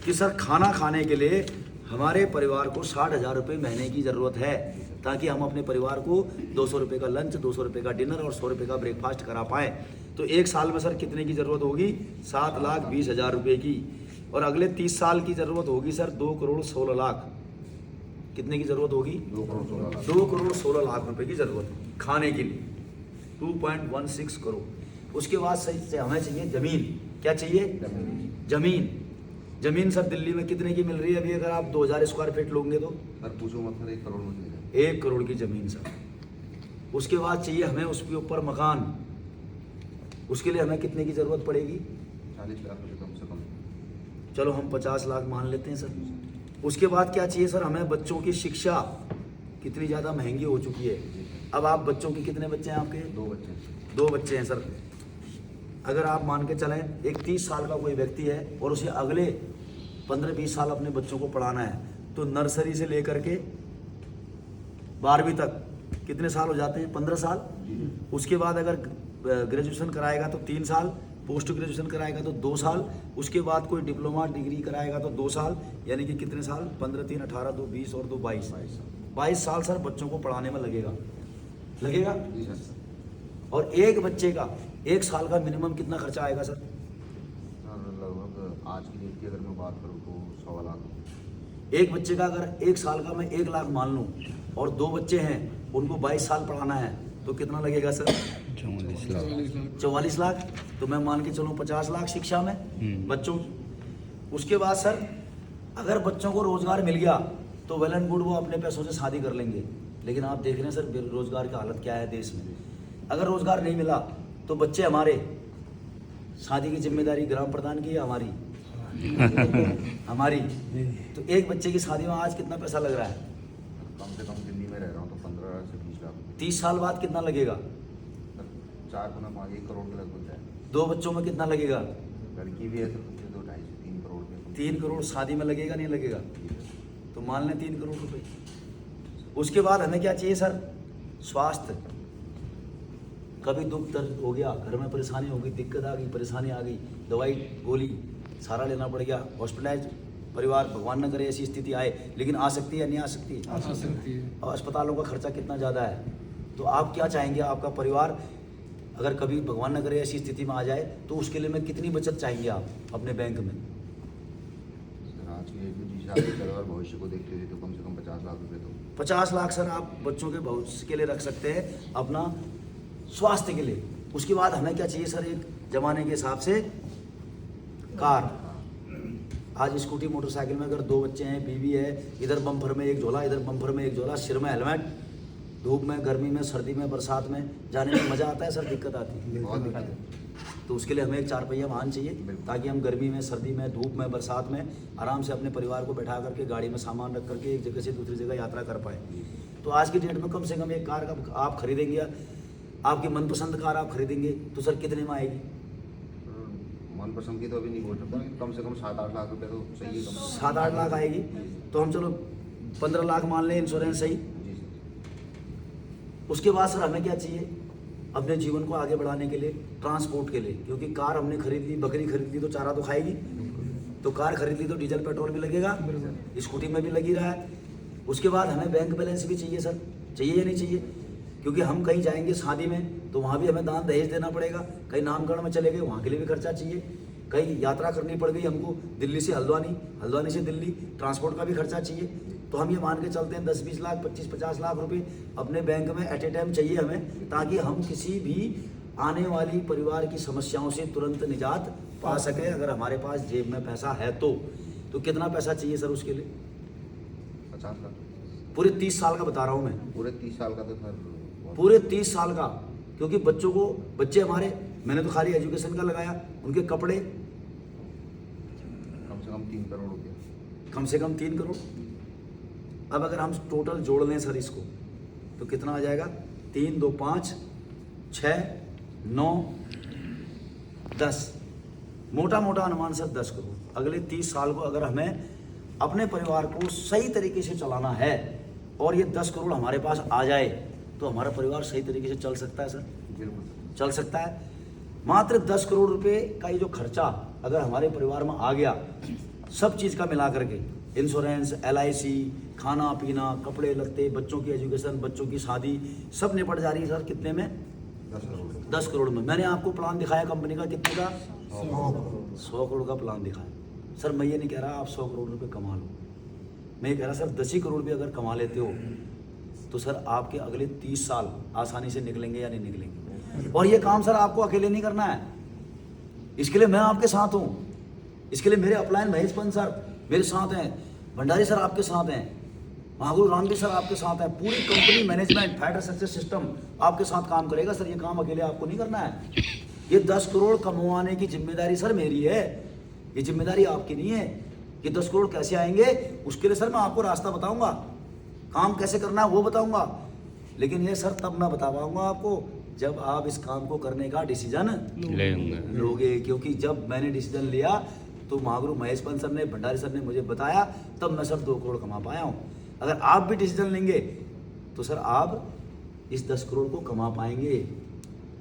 कि सर खाना खाने के लिए हमारे परिवार को 60,000 रुपये महीने की ज़रूरत है, ताकि हम अपने परिवार को 200 रुपये का लंच, 200 रुपये का डिनर और 100 रुपये का ब्रेकफास्ट करा पाएँ। तो एक साल में सर कितने की ज़रूरत होगी? 7,20,000 रुपये की। और अगले 30 साल की ज़रूरत होगी सर 2,16,00,000। कितने की ज़रूरत होगी? 2,16,00,000 रुपये की ज़रूरत है खाने के लिए, 2.16 करोड़। उसके बाद सही से हमें चाहिए ज़मीन। क्या चाहिए? ज़मीन सर दिल्ली में कितने की मिल रही है अभी? अगर आप 2,000 स्क्वायर फीट लोगे तो सर पूछो मत सर, 1 करोड़ में मिल जाए। 1 करोड़ की ज़मीन सर। उसके बाद चाहिए हमें उसके ऊपर मकान। उसके लिए हमें कितने की ज़रूरत पड़ेगी? 40 लाख रुपये कम से कम। चलो हम 50 लाख मान लेते हैं सर। उसके बाद क्या चाहिए सर? हमें बच्चों की शिक्षा कितनी ज़्यादा महंगी हो चुकी है। अब आप बच्चों के कितने बच्चे हैं आपके? 2 बच्चे। 2 बच्चे हैं सर। अगर आप मान के चलें एक 30 साल का कोई व्यक्ति है और उसे अगले 15-20 साल अपने बच्चों को पढ़ाना है, तो नर्सरी से लेकर के 12वीं तक कितने साल हो जाते हैं? 15 साल। उसके बाद अगर ग्रेजुएशन कराएगा तो 3 साल, पोस्ट ग्रेजुएशन कराएगा तो 2 साल, उसके बाद कोई डिप्लोमा डिग्री कराएगा तो 2 साल, यानी कि कितने साल? 15, 3, 18, 2, 20 और 2, 22 साल सर बच्चों को पढ़ाने में लगेगा। जी सर। और एक बच्चे का 1 साल का मिनिमम कितना खर्चा आएगा सर? लगभग आज की डेट की अगर मैं बात करूँ तो 1.25 लाख। एक बच्चे का अगर 1 साल का मैं 1 लाख मान लूँ और 2 बच्चे हैं उनको 22 साल पढ़ाना है तो कितना लगेगा सर? 44 लाख। तो मैं मान के चलूँ 50 लाख शिक्षा में बच्चों की। उसके बाद सर अगर बच्चों को रोजगार मिल गया तो वेल एंड गुड, वो अपने पैसों से शादी कर लेंगे। लेकिन आप देख रहे हैं सर बेरोजगार की हालत क्या है देश में। अगर रोजगार नहीं मिला तो बच्चे हमारे, शादी की जिम्मेदारी ग्राम प्रधान की है हमारी हमारी। तो एक बच्चे की शादी में आज कितना पैसा लग रहा है? कम से कम दिल्ली में रह रहा हूँ तो 15 से 20 लाख। 30 साल बाद कितना लगेगा? 4 गुना 5, 1 करोड़ के लगभग जाए। 2 बच्चों में कितना लगेगा? लड़की भी है तो 2.5 से 3 करोड़ के। 3 करोड़ शादी में लगेगा, नहीं लगेगा? तो मान लें 3 करोड़ रुपए। उसके बाद हमें क्या चाहिए सर? स्वास्थ्य। कभी दुख दर्द हो गया, घर में परेशानी हो गई, दिक्कत आ गई, परेशानी आ गई, दवाई गोली सारा लेना पड़ गया, हॉस्पिटलाइज परिवार, भगवान न करे ऐसी स्थिति आए, लेकिन आ सकती है, नहीं आ सकती? आ सकती है। और अस्पतालों का खर्चा कितना ज़्यादा है। तो आप क्या चाहेंगे आपका परिवार अगर कभी भगवान न करे ऐसी स्थिति में आ जाए तो उसके लिए में कितनी बचत चाहेंगे आप अपने बैंक में? आज की डेट में 20 साल के परिवार भविष्य को देखते हुए तो कम से कम 50 लाख रुपये तो 50 लाख सर आप बच्चों के भविष्य के लिए रख सकते हैं, अपना स्वास्थ्य के लिए। उसके बाद हमें क्या चाहिए सर? एक जमाने के हिसाब से कार। आज स्कूटी मोटरसाइकिल में अगर 2 बच्चे हैं, बीवी है, इधर बम्पर में एक झोला, इधर बम्पर में एक झोला, सिर में हेलमेट, धूप में, गर्मी में, सर्दी में, बरसात में जाने में मज़ा आता है सर? दिक्कत आती है। बहुत दिक्कत है। तो उसके लिए हमें एक 4 पहिया वाहन चाहिए, ताकि हम गर्मी में, सर्दी में, धूप में, बरसात में आराम से अपने परिवार को बैठा करके गाड़ी में सामान रख करके एक जगह से दूसरी जगह यात्रा कर पाए। तो आज की डेट में कम से कम एक कार का आप खरीदेंगे, आपकी मनपसंद कार आप खरीदेंगे तो सर कितने में आएगी? मनपसंद की तो अभी नहीं बोल सकता, कम से कम 7-8 लाख रुपये तो सही है। 7-8 लाख आएगी। तो हम चलो 15 लाख मान लें इंश्योरेंस सही। जी सर। उसके बाद सर हमें क्या चाहिए अपने जीवन को आगे बढ़ाने के लिए? ट्रांसपोर्ट के लिए। क्योंकि कार हमने खरीद ली, बकरी खरीद ली तो चारा तो खाएगी, तो कार खरीद ली तो डीजल पेट्रोल भी लगेगा, स्कूटी में भी लगी रहा है। उसके बाद हमें बैंक बैलेंस भी चाहिए सर, चाहिए या नहीं चाहिए? क्योंकि हम कहीं जाएंगे शादी में तो वहाँ भी हमें दान दहेज देना पड़ेगा, कहीं नामकरण में चले गए वहाँ के लिए भी खर्चा चाहिए, कहीं यात्रा करनी पड़ गई हमको, दिल्ली से हल्द्वानी, हल्द्वानी से दिल्ली, ट्रांसपोर्ट का भी खर्चा चाहिए, तो हम ये मान के चलते हैं 10-20 लाख 25-50 लाख रुपए अपने बैंक में एट ए टाइम चाहिए हमें, ताकि हम किसी भी आने वाली परिवार की समस्याओं से तुरंत निजात पा सके। अगर हमारे पास जेब में पैसा है तो कितना पैसा चाहिए सर उसके लिए? 50 लाख। पूरे 30 साल का बता रहा हूँ मैं, पूरे 30 साल का तो सर पूरे 30 साल का, क्योंकि बच्चे हमारे, मैंने तो खाली एजुकेशन का लगाया, उनके कपड़े कम से कम 3 करोड़ रुपया। कम से कम 3 करोड़। अब अगर हम टोटल जोड़ लें सर इसको तो कितना आ जाएगा? 3, 2, 5, 6, 9, 10, मोटा मोटा अनुमान सर 10 करोड़। अगले 30 साल को अगर हमें अपने परिवार को सही तरीके से चलाना है और ये 10 करोड़ हमारे पास आ जाए तो हमारा परिवार सही तरीके से चल सकता है सर, बिल्कुल चल सकता है। मात्र 10 करोड़ रुपए का ये जो खर्चा अगर हमारे परिवार में आ गया, सब चीज़ का मिला करके, इंश्योरेंस, LIC, खाना पीना, कपड़े लत्ते, बच्चों की एजुकेशन, बच्चों की शादी, सब निपट जा रही है सर कितने में? 10 करोड़। 10 करोड़ में। मैंने आपको प्लान दिखाया कंपनी का, कितने का? 100 करोड़ का प्लान दिखाया। सर मैं ये नहीं कह रहा आप 100 करोड़ रुपए कमा लो, मैं ये कह रहा सर 10 ही करोड़ भी अगर कमा लेते हो तो सर आपके अगले 30 साल आसानी से निकलेंगे या नहीं निकलेंगे। और ये काम सर आपको अकेले नहीं करना है, इसके लिए मैं आपके साथ हूँ, इसके लिए मेरे अपलाइन महेश पंत सर मेरे साथ हैं, भंडारी सर आपके साथ हैं, महागुरु रामदेव सर आपके साथ हैं, पूरी company management, fighter success system आपके साथ काम करेगा सर। ये काम अकेले आपको नहीं करना है। ये 10 करोड़ कमवाने की जिम्मेदारी सर मेरी है, ये जिम्मेदारी आपकी नहीं है। ये 10 करोड़ कैसे आएंगे उसके लिए सर मैं आपको रास्ता बताऊंगा, काम कैसे करना है वो बताऊंगा, लेकिन ये सर तब मैं बता पाऊंगा आपको जब आप इस काम को करने का डिसीजन लोगे। क्योंकि जब मैंने डिसीजन लिया तो महागुरु महेश पंत सर ने, भंडारी सर ने मुझे बताया, तब मैं सर 2 करोड़ कमा पाया हूँ। अगर आप भी डिसीजन लेंगे तो सर आप इस 10 करोड़ को कमा पाएंगे,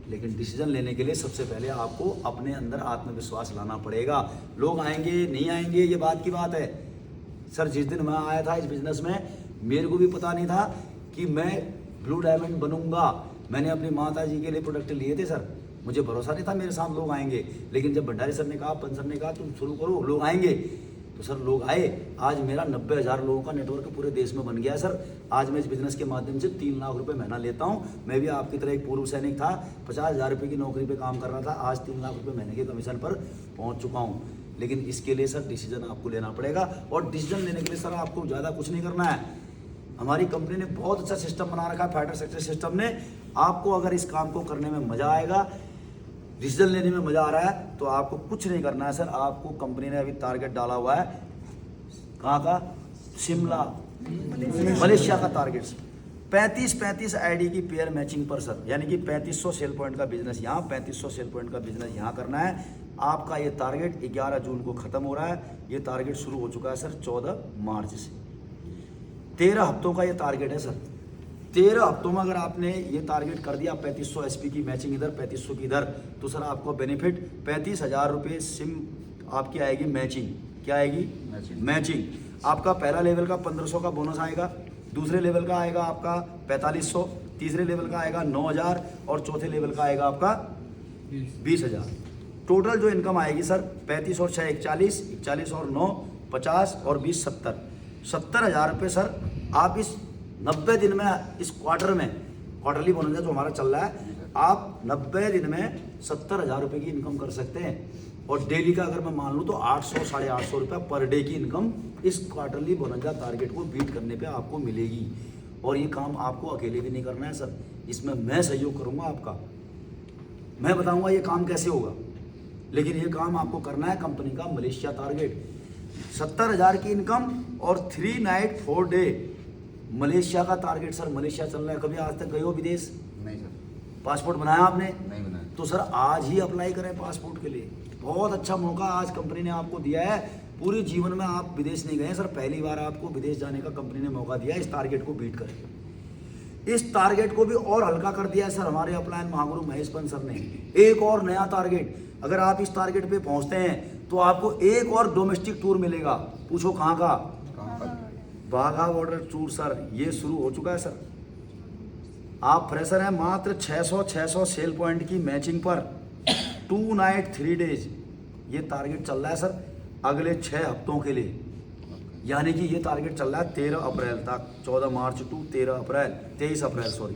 लेकिन डिसीजन लेने के लिए सबसे पहले आपको अपने अंदर आत्मविश्वास लाना पड़ेगा। लोग आएंगे नहीं आएंगे ये बात की बात है। सर जिस दिन मैं आया था इस बिजनेस में मेरे को भी पता नहीं था कि मैं ब्लू डायमंड बनूंगा। मैंने अपनी माता जी के लिए प्रोडक्ट लिए थे सर, मुझे भरोसा नहीं था मेरे साथ लोग आएंगे, लेकिन जब भंडारी सर ने कहा, पंत सर ने कहा तुम शुरू करो लोग आएंगे, तो सर लोग आए। आज मेरा 90,000 लोगों का नेटवर्क पूरे देश में बन गया है सर। आज मैं इस बिजनेस के माध्यम से 3 लाख रुपए महीना लेता हूँ। मैं भी आपकी तरह एक पूर्व सैनिक था, 50,000 रुपये की नौकरी पे काम कर रहा था, आज 3 लाख रुपए महीने के कमीशन पर पहुँच चुका हूँ। लेकिन इसके लिए सर डिसीजन आपको लेना पड़ेगा, और डिसीजन लेने के लिए सर आपको ज़्यादा कुछ नहीं करना है। हमारी कंपनी ने बहुत अच्छा सिस्टम बना रखा है, फाइटर सक्सेस सिस्टम ने। आपको अगर इस काम को करने में मज़ा आएगा, डिसीजन लेने में मज़ा आ रहा है, तो आपको कुछ नहीं करना है सर। आपको कंपनी ने अभी टारगेट डाला हुआ है, कहाँ का? शिमला मलेशिया का टारगेट। 35 आईडी की पेयर मैचिंग पर सर, यानी कि 3500 सेल पॉइंट का बिजनेस यहाँ, 3500 सेल पॉइंट का बिजनेस यहाँ करना है। आपका ये टारगेट 11 जून को ख़त्म हो रहा है। ये टारगेट शुरू हो चुका है सर 14 मार्च से। 13 हफ्तों का ये टारगेट है सर। 13 हफ्तों में अगर आपने ये टारगेट कर दिया, 3500 SP की मैचिंग इधर, 3500 की इधर, तो सर आपको बेनिफिट 35,000 रुपये सिम आपकी आएगी मैचिंग। क्या आएगी? मैचिंग। आपका पहला लेवल का 1500 का बोनस आएगा, दूसरे लेवल का आएगा आपका 4500, तीसरे लेवल का आएगा 9,000 और चौथे लेवल का आएगा आपका 20,000। टोटल जो इनकम आएगी सर 35 और 6 41, 41 और 9 50 और 20 70, 70,000 रुपये सर आप इस 90 दिन में, इस क्वार्टर में, क्वार्टरली बोनस जो हमारा चल रहा है, आप 90 दिन में 70,000 रुपये की इनकम कर सकते हैं। और डेली का अगर मैं मान लूँ तो 800 साढ़े 800 रुपये पर डे की इनकम इस क्वार्टरली बोनस टारगेट को बीट करने पे आपको मिलेगी। और ये काम आपको अकेले भी नहीं करना है सर, इसमें मैं सहयोग करूँगा आपका, मैं बताऊँगा ये काम कैसे होगा, लेकिन ये काम आपको करना है। कंपनी का मलेशिया टारगेट 70,000 की इनकम और 3 नाइट 4 डे मलेशिया का टारगेट सर। मलेशिया चल रहा है, कभी आज तक गए हो विदेश? नहीं सर। पासपोर्ट बनाया आपने? नहीं बनाया। तो सर आज ही अप्लाई करें पासपोर्ट के लिए, बहुत अच्छा मौका आज कंपनी ने आपको दिया है। पूरे जीवन में आप विदेश नहीं गए सर, पहली बार आपको विदेश जाने का कंपनी ने मौका दिया है। इस टारगेट को बीट करें। इस टारगेट को भी और हल्का कर दिया है सर हमारे अपलाइन महागुरु महेश पंत सर ने। एक और नया टारगेट, अगर आप इस टारगेट पे पहुंचते हैं तो आपको एक और डोमेस्टिक टूर मिलेगा। पूछो कहाँ का? बाघा बॉर्डर टूर सर, ये शुरू हो चुका है सर। आप फ्रेशर हैं, मात्र 600 सेल पॉइंट की मैचिंग पर 2 नाइट 3 डेज ये टारगेट चल रहा है सर अगले 6 हफ्तों के लिए, यानी कि ये टारगेट चल रहा है 13 अप्रैल तक, 14 मार्च टू 23 अप्रैल सॉरी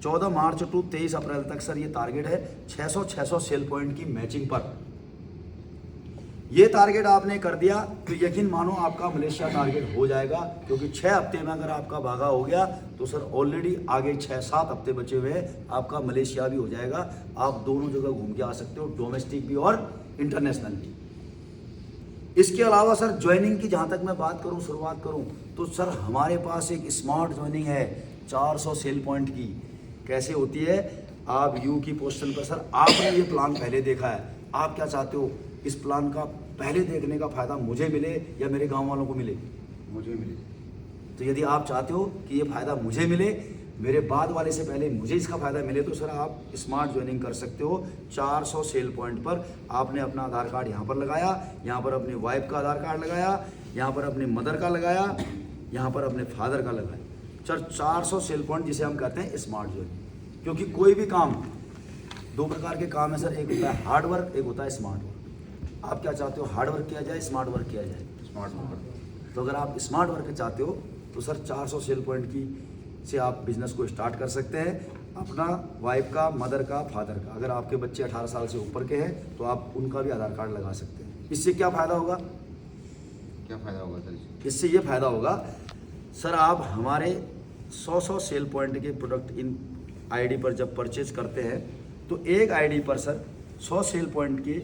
14 मार्च टू 23 अप्रैल तक सर ये टारगेट है 600 सेल पॉइंट की मैचिंग पर। ये टारगेट आपने कर दिया तो यकीन मानो आपका मलेशिया टारगेट हो जाएगा, क्योंकि 6 हफ्ते में अगर आपका भागा हो गया तो सर ऑलरेडी आगे 6-7 हफ्ते बचे हुए हैं, आपका मलेशिया भी हो जाएगा। आप दोनों जगह घूम के आ सकते हो, डोमेस्टिक भी और इंटरनेशनल भी। इसके अलावा सर ज्वाइनिंग की जहाँ तक मैं बात करूँ, शुरुआत करूँ तो सर हमारे पास एक स्मार्ट ज्वाइनिंग है 400 सेल पॉइंट की। कैसे होती है, आप यू की पोस्टल पर सर आपने ये प्लान पहले देखा है, आप क्या चाहते हो इस प्लान का पहले देखने का फ़ायदा मुझे मिले या मेरे गांव वालों को मिले? मुझे मिले। तो यदि आप चाहते हो कि ये फ़ायदा मुझे मिले, मेरे बाद वाले से पहले मुझे इसका फ़ायदा मिले, तो सर आप स्मार्ट ज्वाइनिंग कर सकते हो 400 सेल पॉइंट पर। आपने अपना आधार कार्ड यहाँ पर लगाया, यहाँ पर अपनी वाइफ का आधार कार्ड लगाया, यहाँ पर अपनी मदर का लगाया, यहाँ पर अपने फादर का लगाया। सर 400 सेल पॉइंट जिसे हम कहते हैं स्मार्ट ज्वाइनिंग। क्योंकि कोई भी काम, 2 प्रकार के काम है सर, एक होता है हार्ड वर्क, एक होता है स्मार्ट वर्क। आप क्या चाहते हो, हार्ड वर्क किया जाए, स्मार्ट वर्क किया जाए? Smart work. तो अगर आप स्मार्ट वर्क चाहते हो तो सर 400 सेल पॉइंट की से आप बिजनेस को स्टार्ट कर सकते हैं, अपना वाइफ का, मदर का, फादर का। अगर आपके बच्चे 18 साल से ऊपर के हैं तो आप उनका भी आधार कार्ड लगा सकते हैं। इससे क्या फ़ायदा होगा? क्या फ़ायदा होगा सर इससे? इससे ये फ़ायदा होगा सर, आप हमारे 100 सेल पॉइंट के प्रोडक्ट इन आईडी पर जब परचेज करते हैं तो एक आईडी पर सर 100 सेल पॉइंट की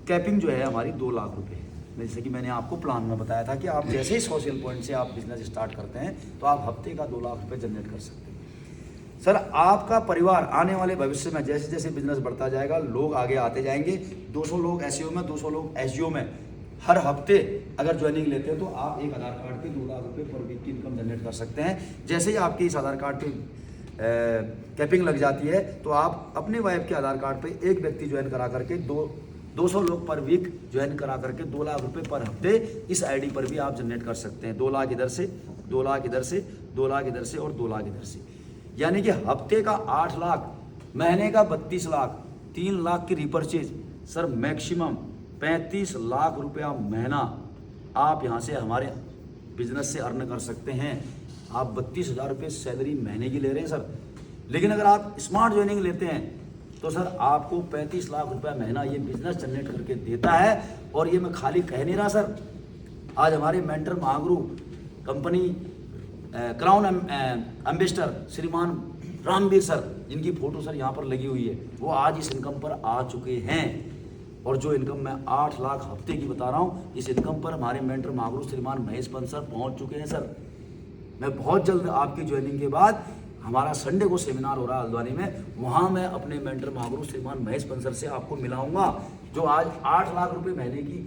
कैपिंग जो है हमारी 2 लाख रुपए है। जैसे कि मैंने आपको प्लान में बताया था कि आप जैसे ही 100 सेल पॉइंट से आप बिजनेस स्टार्ट करते हैं तो आप हफ्ते का 2 लाख रुपए जनरेट कर सकते हैं। सर आपका परिवार आने वाले भविष्य में जैसे जैसे बिजनेस बढ़ता जाएगा, लोग आगे आते जाएंगे। 200 लोग एसईओ में, 200 लोग एसईओ में हर हफ्ते अगर ज्वाइनिंग लेते हैं तो आप एक आधार कार्ड पे 2 लाख रुपए पर वीक की इनकम जनरेट कर सकते हैं। जैसे ही आपकी इस आधार कार्ड पे कैपिंग लग जाती है तो आप अपने वाइफ के आधार कार्ड पे एक व्यक्ति ज्वाइन करा करके 200 लोग पर वीक ज्वाइन करा करके 2 लाख रुपए पर हफ्ते इस आईडी पर भी आप जनरेट कर सकते हैं। 2 लाख इधर से, 2 लाख इधर से, 2 लाख इधर से और 2 लाख इधर से, यानी कि हफ्ते का 8 लाख, महीने का 32 लाख, 3 लाख की रिपर्चेज। सर मैक्सिमम 35 लाख रुपया महीना आप यहाँ से हमारे बिजनेस से अर्न कर सकते हैं। आप 32,000 रुपये सैलरी महीने की ले रहे हैं सर, लेकिन अगर आप स्मार्ट ज्वाइनिंग लेते हैं तो सर आपको 35 लाख रुपया महीना ये बिजनेस जनरेट करके देता है। और ये मैं खाली कह नहीं रहा सर, आज हमारे mentor Mahaguru company crown ambassador श्रीमान रामवीर सर, जिनकी फोटो सर यहाँ पर लगी हुई है, वो आज इस इनकम पर आ चुके हैं। और जो इनकम मैं 8 लाख हफ्ते की बता रहा हूँ, इस इनकम पर हमारे मेंटर महागुरु श्रीमान महेश पंत सर पहुँच चुके हैं। सर मैं बहुत जल्द आपकी ज्वाइनिंग के बाद, हमारा संडे को सेमिनार हो रहा है हल्द्वानी में, वहाँ मैं अपने मेंटर महागुरु श्रीमान महेश पंसर से आपको मिलाऊंगा, जो आज 8 लाख रुपए महीने की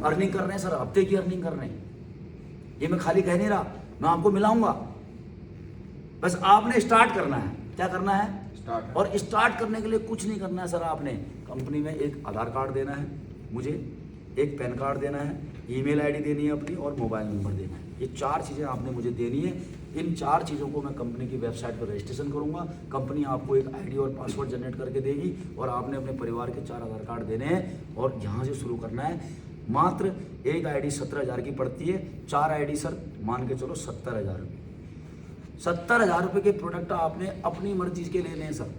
अर्निंग कर रहे हैं सर, हफ्ते की अर्निंग कर रहे हैं। ये मैं खाली कह नहीं रहा, मैं आपको मिलाऊंगा। बस आपने स्टार्ट करना है। क्या करना है? स्टार्ट। और स्टार्ट करने के लिए कुछ नहीं करना है सर, आपने कंपनी में एक आधार कार्ड देना है मुझे, एक पैन कार्ड देना है, ईमेल आईडी देनी है अपनी और मोबाइल नंबर देना है। ये 4 चीज़ें आपने मुझे देनी है। इन 4 चीज़ों को मैं कंपनी की वेबसाइट पर रजिस्ट्रेशन करूंगा। कंपनी आपको एक आईडी और पासवर्ड जनरेट करके देगी और आपने अपने परिवार के 4 आधार कार्ड देने हैं और यहाँ से शुरू करना है। मात्र एक आईडी 17,000 की पड़ती है, 4 आईडी सर मान के चलो 70,000 रुपये। 70,000 रुपये के प्रोडक्ट आपने अपनी मर्जी के लेने हैं सर।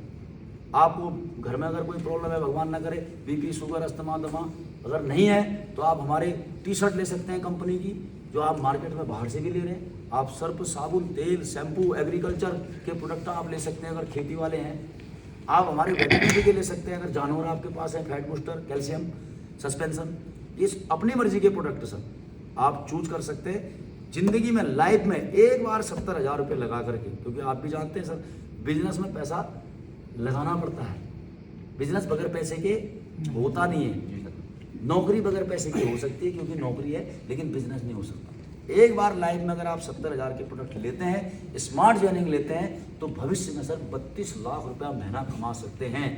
आपको घर में अगर कोई प्रॉब्लम है, भगवान ना करे, बीपी, शुगर, अस्थमा, दमा अगर नहीं है तो आप हमारे टी-शर्ट ले सकते हैं कंपनी की, जो आप मार्केट में बाहर से भी ले रहे हैं। आप सर्फ, साबुन, तेल, शैम्पू, एग्रीकल्चर के प्रोडक्ट आप ले सकते हैं अगर खेती वाले हैं। आप हमारे वेटरनरी के ले सकते हैं अगर जानवर आपके पास है, फैट बूस्टर, कैल्शियम, सस्पेंशन, इस अपनी मर्जी के प्रोडक्ट सर आप चूज कर सकते हैं। जिंदगी में, लाइफ में एक बार 70,000 रुपये लगा करके, क्योंकि आप भी जानते हैं सर बिजनेस में पैसा लगाना पड़ता है। बिजनेस बगैर पैसे के होता नहीं है। नौकरी बगैर पैसे की हो सकती है क्योंकि नौकरी है, लेकिन बिजनेस नहीं हो सकता। एक बार लाइफ में अगर आप 70,000 के प्रोडक्ट लेते हैं, स्मार्ट ज्वाइनिंग लेते हैं, तो भविष्य में सर 32 लाख रुपया महीना कमा सकते हैं।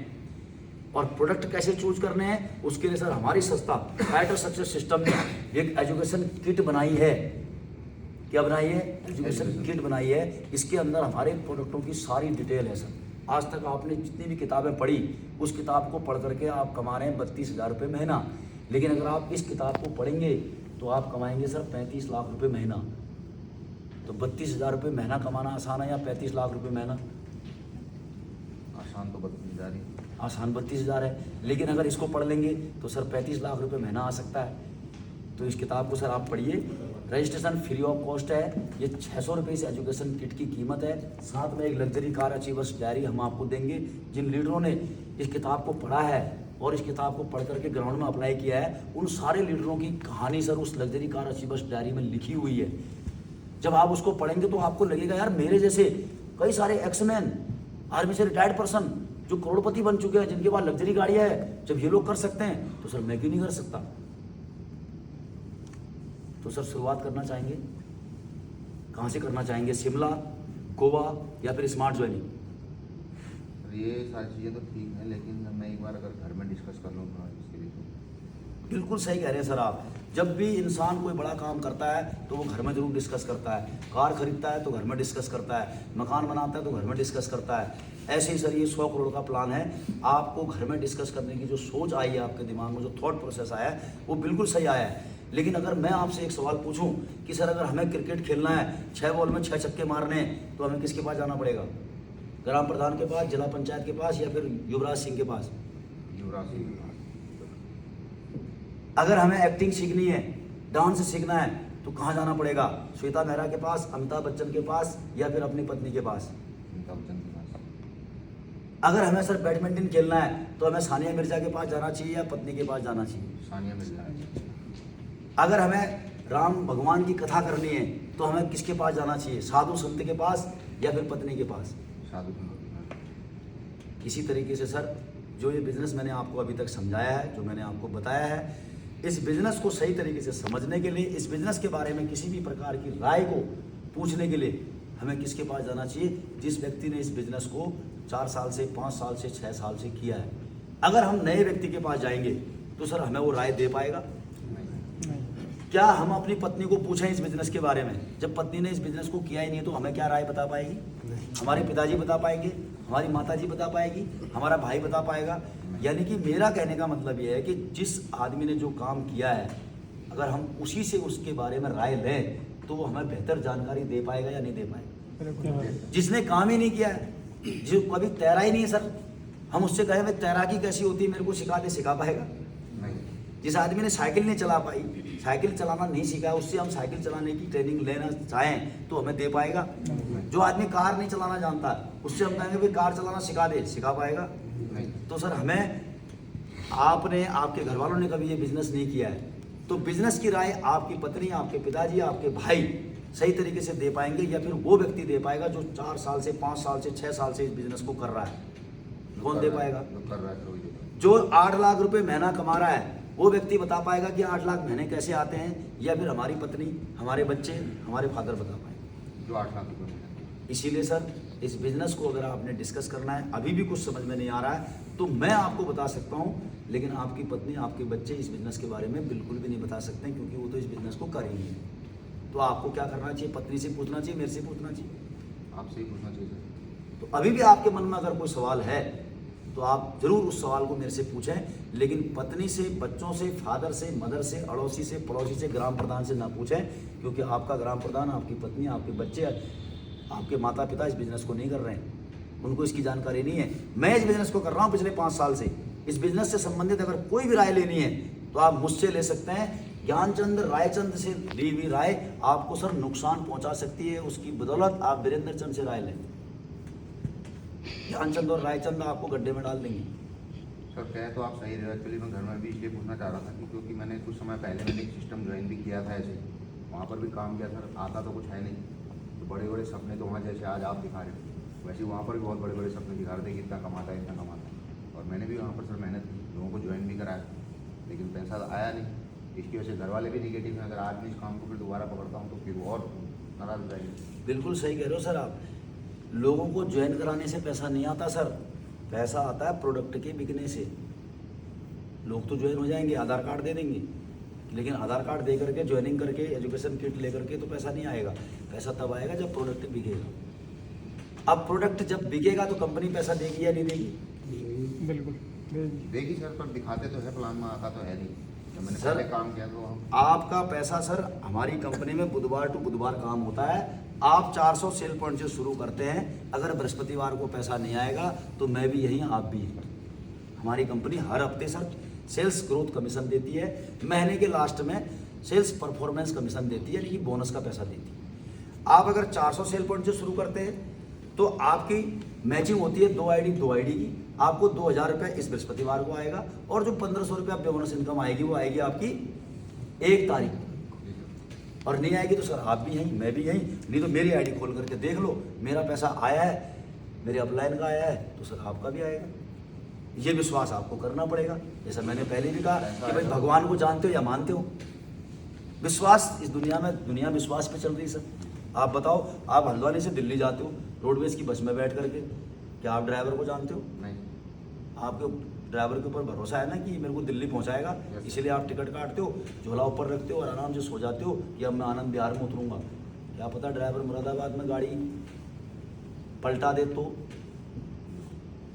और प्रोडक्ट कैसे चूज करने हैं उसके लिए सर हमारी संस्था फाइटर सक्सेस सिस्टम ने एक एजुकेशन किट बनाई है। क्या बनाई है? एजुकेशन किट बनाई है। इसके अंदर हमारे प्रोडक्टों की सारी डिटेल है सर। आज तक आपने जितनी भी किताबें पढ़ी उस किताब को पढ़ करके आप कमा रहे हैं 32,000 रुपये महीना, लेकिन अगर आप इस किताब को पढ़ेंगे तो आप कमाएंगे सर 35 लाख रुपये महीना। तो 32,000 रुपये महीना कमाना आसान है या 35 लाख रुपये महीना? आसान तो 32,000 ही। आसान 32,000 है, लेकिन अगर इसको पढ़ लेंगे तो सर 35 लाख रुपये महीना आ सकता है। तो इस किताब को सर आप पढ़िए, रजिस्ट्रेशन फ्री ऑफ कॉस्ट है, ये 600 रुपये इस एजुकेशन किट की कीमत है। साथ में एक लग्जरी कार अचीवर्स डायरी हम आपको देंगे। जिन लीडरों ने इस किताब को पढ़ा है और इस किताब को पढ़ करके ग्राउंड में अप्लाई किया है, उन सारे लीडरों की कहानी सर उस लग्जरी कार अचीवर्स डायरी में लिखी हुई है। जब आप उसको पढ़ेंगे तो आपको लगेगा यार मेरे जैसे कई सारे एक्समैन, आर्मी से रिटायर्ड पर्सन जो करोड़पति बन चुके हैं, जिनके पास लग्जरी गाड़ियाँ है, जब ये लोग कर सकते हैं तो सर मैं क्यों नहीं कर सकता? तो सर शुरुआत करना चाहेंगे, कहाँ से करना चाहेंगे? शिमला, गोवा या फिर स्मार्ट ज्वाइनिंग? ये सारी चीज़ें तो ठीक है, लेकिन मैं एक बार अगर घर में डिस्कस कर लूँ तो इसके लिए तो बिल्कुल सही कह रहे हैं सर आप। जब भी इंसान कोई बड़ा काम करता है तो वो घर में जरूर डिस्कस करता है। कार खरीदता है तो घर में डिस्कस करता है, मकान बनाता है तो घर में डिस्कस करता है। ऐसे ही सर ये 100 करोड़ का प्लान है। आपको घर में डिस्कस करने की जो सोच आई है आपके दिमाग में, जो थॉट प्रोसेस आया है, वो बिल्कुल सही आया है। लेकिन अगर मैं आपसे एक सवाल पूछूं कि सर अगर हमें क्रिकेट खेलना है, 6 बॉल में 6 छक्के मारने हैं, तो हमें किसके पास जाना पड़ेगा? ग्राम प्रधान के पास, जिला पंचायत के पास या फिर युवराज सिंह के पास? युवराज सिंह। अगर हमें एक्टिंग सीखनी है, डांस सीखना है, तो कहाँ जाना पड़ेगा? श्वेता मेहरा के पास, अमिताभ बच्चन के पास या फिर अपनी पत्नी के पास? अमिताभ बच्चन के पास। अगर हमें सर बैडमिंटन खेलना है तो हमें सानिया मिर्जा के पास जाना चाहिए या पत्नी के पास जाना चाहिए? सानिया मिर्जा। अगर हमें राम भगवान की कथा करनी है तो हमें किसके पास जाना चाहिए? साधु संत के पास या फिर पत्नी के पास? साधु संत के पास। इसी तरीके से सर जो ये बिज़नेस मैंने आपको अभी तक समझाया है, जो मैंने आपको बताया है, इस बिज़नेस को सही तरीके से समझने के लिए, इस बिज़नेस के बारे में किसी भी प्रकार की राय को पूछने के लिए हमें किसके पास जाना चाहिए? जिस व्यक्ति ने इस बिज़नेस को 4 साल से, 5 साल से, 6 साल से किया है। अगर हम नए व्यक्ति के पास जाएंगे तो सर हमें वो राय दे पाएगा? क्या हम अपनी पत्नी को पूछें इस बिज़नेस के बारे में? जब पत्नी ने इस बिज़नेस को किया ही नहीं तो हमें क्या राय बता पाएगी? हमारे पिताजी बता पाएंगे, हमारी माताजी बता पाएगी, हमारा भाई बता पाएगा? यानी कि मेरा कहने का मतलब यह है कि जिस आदमी ने जो काम किया है, अगर हम उसी से उसके बारे में राय लें तो वो हमें बेहतर जानकारी दे पाएगा या नहीं दे पाएगा? जिसने काम ही नहीं किया है, जो कभी तैरा ही नहीं है सर, हम उससे कहें भाई तैराकी कैसी होती है मेरे को सिखा दे, सिखा पाएगा? जिस आदमी ने साइकिल नहीं चला पाई, साइकिल चलाना नहीं सीखा, उससे हम साइकिल चलाने की ट्रेनिंग लेना चाहें तो हमें दे पाएगा? जो आदमी कार नहीं चलाना जानता उससे हम कहेंगे भाई कार चलाना सिखा दे, सिखा पाएगा? तो सर हमें, आपने, आपके घर वालों ने कभी ये बिजनेस नहीं किया है तो बिजनेस की राय आपकी पत्नी, आपके पिताजी, आपके भाई सही तरीके से दे पाएंगे या फिर वो व्यक्ति दे पाएगा जो 4 साल से, 5 साल से, 6 साल से इस बिजनेस को कर रहा है? कौन दे पाएगा? जो 8 लाख रुपए महीना कमा रहा है वो व्यक्ति बता पाएगा कि 8 लाख महीने कैसे आते हैं, या फिर हमारी पत्नी, हमारे बच्चे, हमारे फादर बता पाएंगे? जो 8 लाख रुपये। इसीलिए सर इस बिज़नेस को अगर आपने डिस्कस करना है, अभी भी कुछ समझ में नहीं आ रहा है तो मैं आपको बता सकता हूँ, लेकिन आपकी पत्नी, आपके बच्चे इस बिज़नेस के बारे में बिल्कुल भी नहीं बता सकते क्योंकि वो तो इस बिज़नेस को कर ही नहीं है। तो आपको क्या करना चाहिए? पत्नी से पूछना चाहिए, मेरे से पूछना चाहिए? आपसे ही पूछना चाहिए सर। तो अभी भी आपके मन में अगर कोई सवाल है तो आप जरूर उस सवाल को मेरे से पूछें, लेकिन पत्नी से, बच्चों से, फादर से, मदर से, अड़ोसी से, पड़ोसी से, ग्राम प्रधान से ना पूछें, क्योंकि आपका ग्राम प्रधान, आपकी पत्नी, आपके बच्चे, आपके माता पिता इस बिज़नेस को नहीं कर रहे हैं, उनको इसकी जानकारी नहीं है। मैं इस बिज़नेस को कर रहा हूँ पिछले 5 साल से। इस बिज़नेस से संबंधित अगर कोई भी राय लेनी है तो आप मुझसे ले सकते हैं। ज्ञानचंद रायचंद से ली हुई राय आपको सर नुकसान पहुंचा सकती है, उसकी बदौलत आप वीरेंद्र चंद से राय लें, ज्ञानचंद और रायचंद आपको गड्ढे में डाल देंगे। सर कहे तो आप सही रहे। एक्चुअली मैं घर में भी इसलिए पूछना चाह रहा था कि क्योंकि मैंने कुछ समय पहले मैंने एक सिस्टम ज्वाइन भी किया था ऐसे, वहाँ पर भी काम किया सर। आता तो कुछ है नहीं, तो बड़े बड़े सपने तो वहाँ जैसे आज आप दिखा रहे हो वैसे वहाँ पर भी बहुत बड़े बड़े सपने दिखा रहे थे कि इतना कमाता है, इतना कमाता है। और मैंने भी वहाँ पर सर मेहनत की, लोगों को ज्वाइन भी कराया, लेकिन पैसा आया नहीं। इसकी वजह से घर वाले भी निगेटिव हैं। अगर आज मैं इस काम को फिर दोबारा पकड़ता हूँ तो फिर वो और नाराज हो जाएंगे। बिल्कुल सही कह रहे हो सर आप। लोगों को ज्वाइन कराने से पैसा नहीं आता सर, पैसा आता है प्रोडक्ट के बिकने से। लोग तो ज्वाइन हो जाएंगे, आधार कार्ड दे देंगे, लेकिन आधार कार्ड दे करके, ज्वाइनिंग करके, एजुकेशन किट ले करके तो पैसा नहीं आएगा। पैसा तब आएगा जब प्रोडक्ट बिकेगा। अब प्रोडक्ट जब बिकेगा तो कंपनी पैसा देगी या नहीं देगी? बिल्कुल देगी सर, पर दिखाते तो है, प्लान में आता तो है नहीं। जब मैंने सर, पहले काम किया तो आपका पैसा सर हमारी कंपनी में बुधवार टू बुधवार काम होता है। आप 400 सेल पॉइंट से शुरू करते हैं, अगर बृहस्पतिवार को पैसा नहीं आएगा तो मैं भी यहीं, आप भी यहीं। हमारी कंपनी हर हफ्ते सर सेल्स ग्रोथ कमीशन देती है, महीने के लास्ट में सेल्स परफॉर्मेंस कमीशन देती है, यानी कि बोनस का पैसा देती है। आप अगर 400 सेल पॉइंट से शुरू करते हैं तो आपकी मैचिंग होती है 2 आईडी की, आपको 2000 रुपये इस बृहस्पतिवार को आएगा, और जो 1500 रुपये बोनस इनकम आएगी वो आएगी आपकी 1 तारीख को। और नहीं आएगी तो सर आप भी यहीं, मैं भी यहीं, नहीं तो मेरी आईडी खोल करके देख लो, मेरा पैसा आया है, मेरे अपलाइन का आया है, तो सर आपका भी आएगा। ये विश्वास आपको करना पड़ेगा। जैसा मैंने पहले भी कहा कि भाई भगवान को जानते हो या मानते हो, विश्वास इस दुनिया में, दुनिया विश्वास पे चल रही है सर। आप बताओ, आप हल्द्वानी से दिल्ली जाते हो रोडवेज की बस में बैठ करके, क्या आप ड्राइवर को जानते हो? नहीं। आपके ड्राइवर के ऊपर भरोसा है ना कि मेरे को दिल्ली पहुंचाएगा, इसीलिए आप टिकट काटते हो, झोला ऊपर रखते हो और आराम से सो जाते हो कि अब मैं आनंद विहार में उतरूंगा। क्या पता ड्राइवर मुरादाबाद में गाड़ी पलटा दे तो।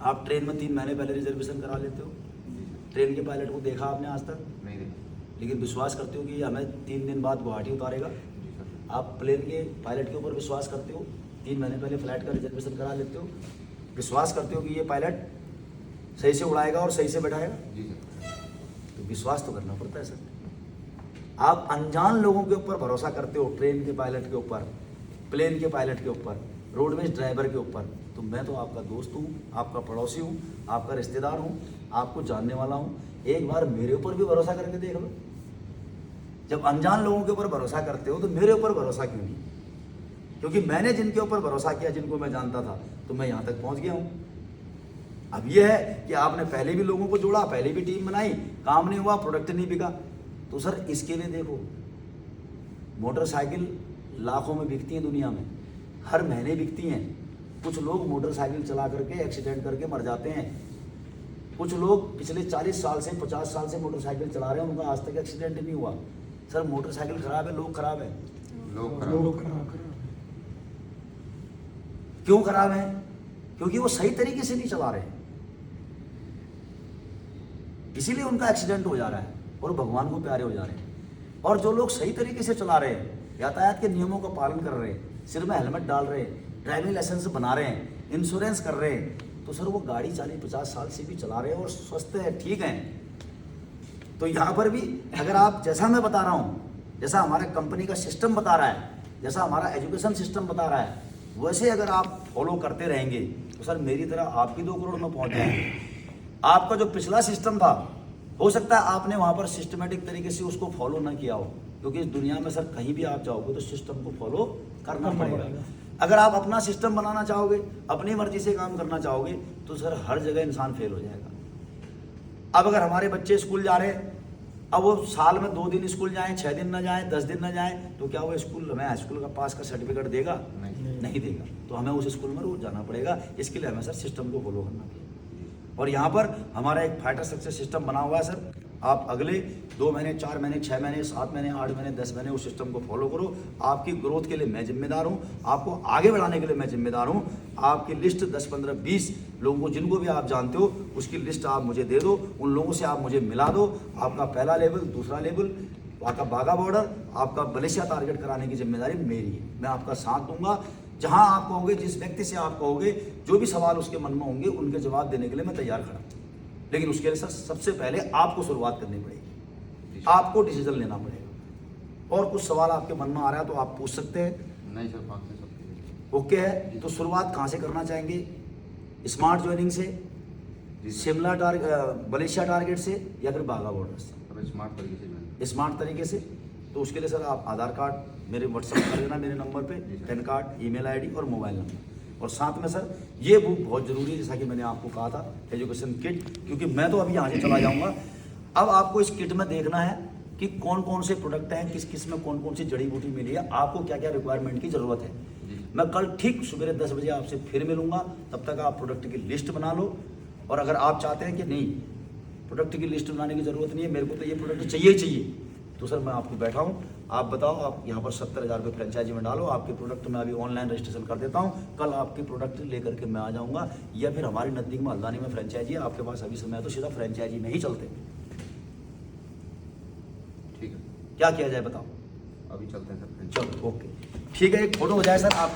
आप ट्रेन में 3 महीने पहले रिजर्वेशन करा लेते हो। ट्रेन के पायलट को देखा आपने आज तक? नहीं देखा। लेकिन विश्वास करते हो कि हमें 3 दिन बाद गुवाहाटी उतारेगा। आप प्लेन के पायलट के ऊपर विश्वास करते हो, 3 महीने पहले फ्लाइट का रिजर्वेशन करा लेते हो, विश्वास करते हो कि ये पायलट सही से उड़ाएगा और सही से बैठाएगा। जी सर। तो विश्वास तो करना पड़ता है सर। आप अनजान लोगों के ऊपर भरोसा करते हो, ट्रेन के पायलट के ऊपर, प्लेन के पायलट के ऊपर, रोडवेज ड्राइवर के ऊपर, तो मैं तो आपका दोस्त हूँ, आपका पड़ोसी हूँ, आपका रिश्तेदार हूँ, आपको जानने वाला हूँ। एक बार मेरे ऊपर भी भरोसा करके देख लो। जब अनजान लोगों के ऊपर भरोसा करते हो तो मेरे ऊपर भरोसा क्यों नहीं? क्योंकि मैंने जिनके ऊपर भरोसा किया, जिनको मैं जानता था, तो मैं यहाँ तक पहुँच गया हूँ। अब यह है कि आपने पहले भी लोगों को जोड़ा, पहले भी टीम बनाई, काम नहीं हुआ, प्रोडक्ट नहीं बिका, तो सर इसके लिए देखो, मोटरसाइकिल लाखों में बिकती हैं दुनिया में, हर महीने बिकती हैं। कुछ लोग मोटरसाइकिल चला करके एक्सीडेंट करके मर जाते हैं। कुछ लोग पिछले 40 साल से, 50 साल से मोटरसाइकिल चला रहे हैं, उनका आज तक एक्सीडेंट नहीं हुआ। सर मोटरसाइकिल खराब है, लोग खराब है। लोग खराब। क्यों खराब है? क्योंकि वो सही तरीके से नहीं चला रहे हैं, इसीलिए उनका एक्सीडेंट हो जा रहा है और भगवान को प्यारे हो जा रहे हैं। और जो लोग सही तरीके से चला रहे हैं, यातायात के नियमों का पालन कर रहे हैं, सिर में हेलमेट डाल रहे हैं, ड्राइविंग लाइसेंस बना रहे हैं, इंश्योरेंस कर रहे हैं, तो सर वो गाड़ी 40-50 साल से भी चला रहे हैं और स्वस्थ है, ठीक हैं। तो यहाँ पर भी अगर आप, जैसा मैं बता रहा हूँ, जैसा हमारा कंपनी का सिस्टम बता रहा है, जैसा हमारा एजुकेशन सिस्टम बता रहा है, वैसे अगर आप फॉलो करते रहेंगे तो सर मेरी तरह आप भी 2 करोड़ में पहुँच जाएंगे। आपका जो पिछला सिस्टम था, हो सकता है आपने वहाँ पर सिस्टमेटिक तरीके से उसको फॉलो ना किया हो, क्योंकि इस दुनिया में सर कहीं भी आप जाओगे तो सिस्टम को फॉलो करना पड़ेगा। अगर आप अपना सिस्टम बनाना चाहोगे, अपनी मर्जी से काम करना चाहोगे, तो सर हर जगह इंसान फेल हो जाएगा। अब अगर हमारे बच्चे स्कूल जा रहे हैं, अब वो साल में 2 दिन स्कूल जाएं, 6 दिन ना जाएं, 10 दिन ना जाएं, तो क्या वो स्कूल हमें हाई स्कूल का पास का सर्टिफिकेट देगा? नहीं देगा। तो हमें उस स्कूल में रोज जाना पड़ेगा। इसके लिए हमें सर सिस्टम को फॉलो करना पड़ेगा। और यहाँ पर हमारा एक फाइटर सक्सेस सिस्टम बना हुआ है सर। आप अगले 2 महीने, 4 महीने, 6 महीने, 7 महीने, 8 महीने, 10 महीने उस सिस्टम को फॉलो करो। आपकी ग्रोथ के लिए मैं जिम्मेदार हूँ, आपको आगे बढ़ाने के लिए मैं जिम्मेदार हूँ। आपकी लिस्ट 10, 15, 20 लोगों को, जिनको भी आप जानते हो, उसकी लिस्ट आप मुझे दे दो, उन लोगों से आप मुझे मिला दो। आपका पहला लेवल, दूसरा लेवल, आपका बागा बॉर्डर, आपका मलेशिया टारगेट कराने की जिम्मेदारी मेरी है। मैं आपका साथ दूंगा। जहाँ आप कहोगे, जिस व्यक्ति से आप कहोगे, जो भी सवाल उसके मन में होंगे, उनके जवाब देने के लिए मैं तैयार खड़ा हूँ। लेकिन उसके लिए सर सबसे पहले आपको शुरुआत करनी पड़ेगी, आपको डिसीजन लेना पड़ेगा। और कुछ सवाल आपके मन में आ रहा है तो आप पूछ सकते हैं। नहीं सर, 5 से सब ओके है? तो शुरुआत कहाँ से करना चाहेंगे? स्मार्ट ज्वाइनिंग से, शिमला मलेशिया टारगेट से, या फिर बागा बॉर्डर से? स्मार्ट तरीके से join। स्मार्ट तरीके से। तो उसके लिए सर आप आधार कार्ड मेरे व्हाट्सएप कर देना, मेरे नंबर पे, पैन कार्ड, ईमेल आईडी और मोबाइल नंबर। और साथ में सर ये बुक बहुत ज़रूरी है, जैसा कि मैंने आपको कहा था, एजुकेशन किट, क्योंकि मैं तो अभी यहाँ से चला जाऊँगा। अब आपको इस किट में देखना है कि कौन कौन से प्रोडक्ट हैं, किस किस में कौन कौन सी जड़ी बूटी मिली है, आपको क्या क्या रिक्वायरमेंट की ज़रूरत है। मैं कल ठीक सुबह 10 बजे आपसे फिर मिलूंगा। तब तक आप प्रोडक्ट की लिस्ट बना लो। और अगर आप चाहते हैं कि नहीं, प्रोडक्ट की लिस्ट बनाने की ज़रूरत नहीं है, मेरे को तो ये प्रोडक्ट चाहिए ही चाहिए, तो सर मैं आपको बैठा हूँ, आप बताओ, आप यहाँ पर 70,000 रुपये फ्रेंचाइजी में डालो, आपके प्रोडक्ट मैं अभी ऑनलाइन रजिस्ट्रेशन कर देता हूँ, कल आपके प्रोडक्ट लेकर के मैं आ जाऊँगा, या फिर हमारे नज़दीक में हल्द्वानी में फ्रेंचाइजी है, आपके पास अभी समय है तो सीधा फ्रेंचाइजी में ही चलते हैं। ठीक है, क्या किया जाए बताओ? अभी चलते हैं सर। चलो ओके, ठीक है, एक फोटो हो जाए सर आपके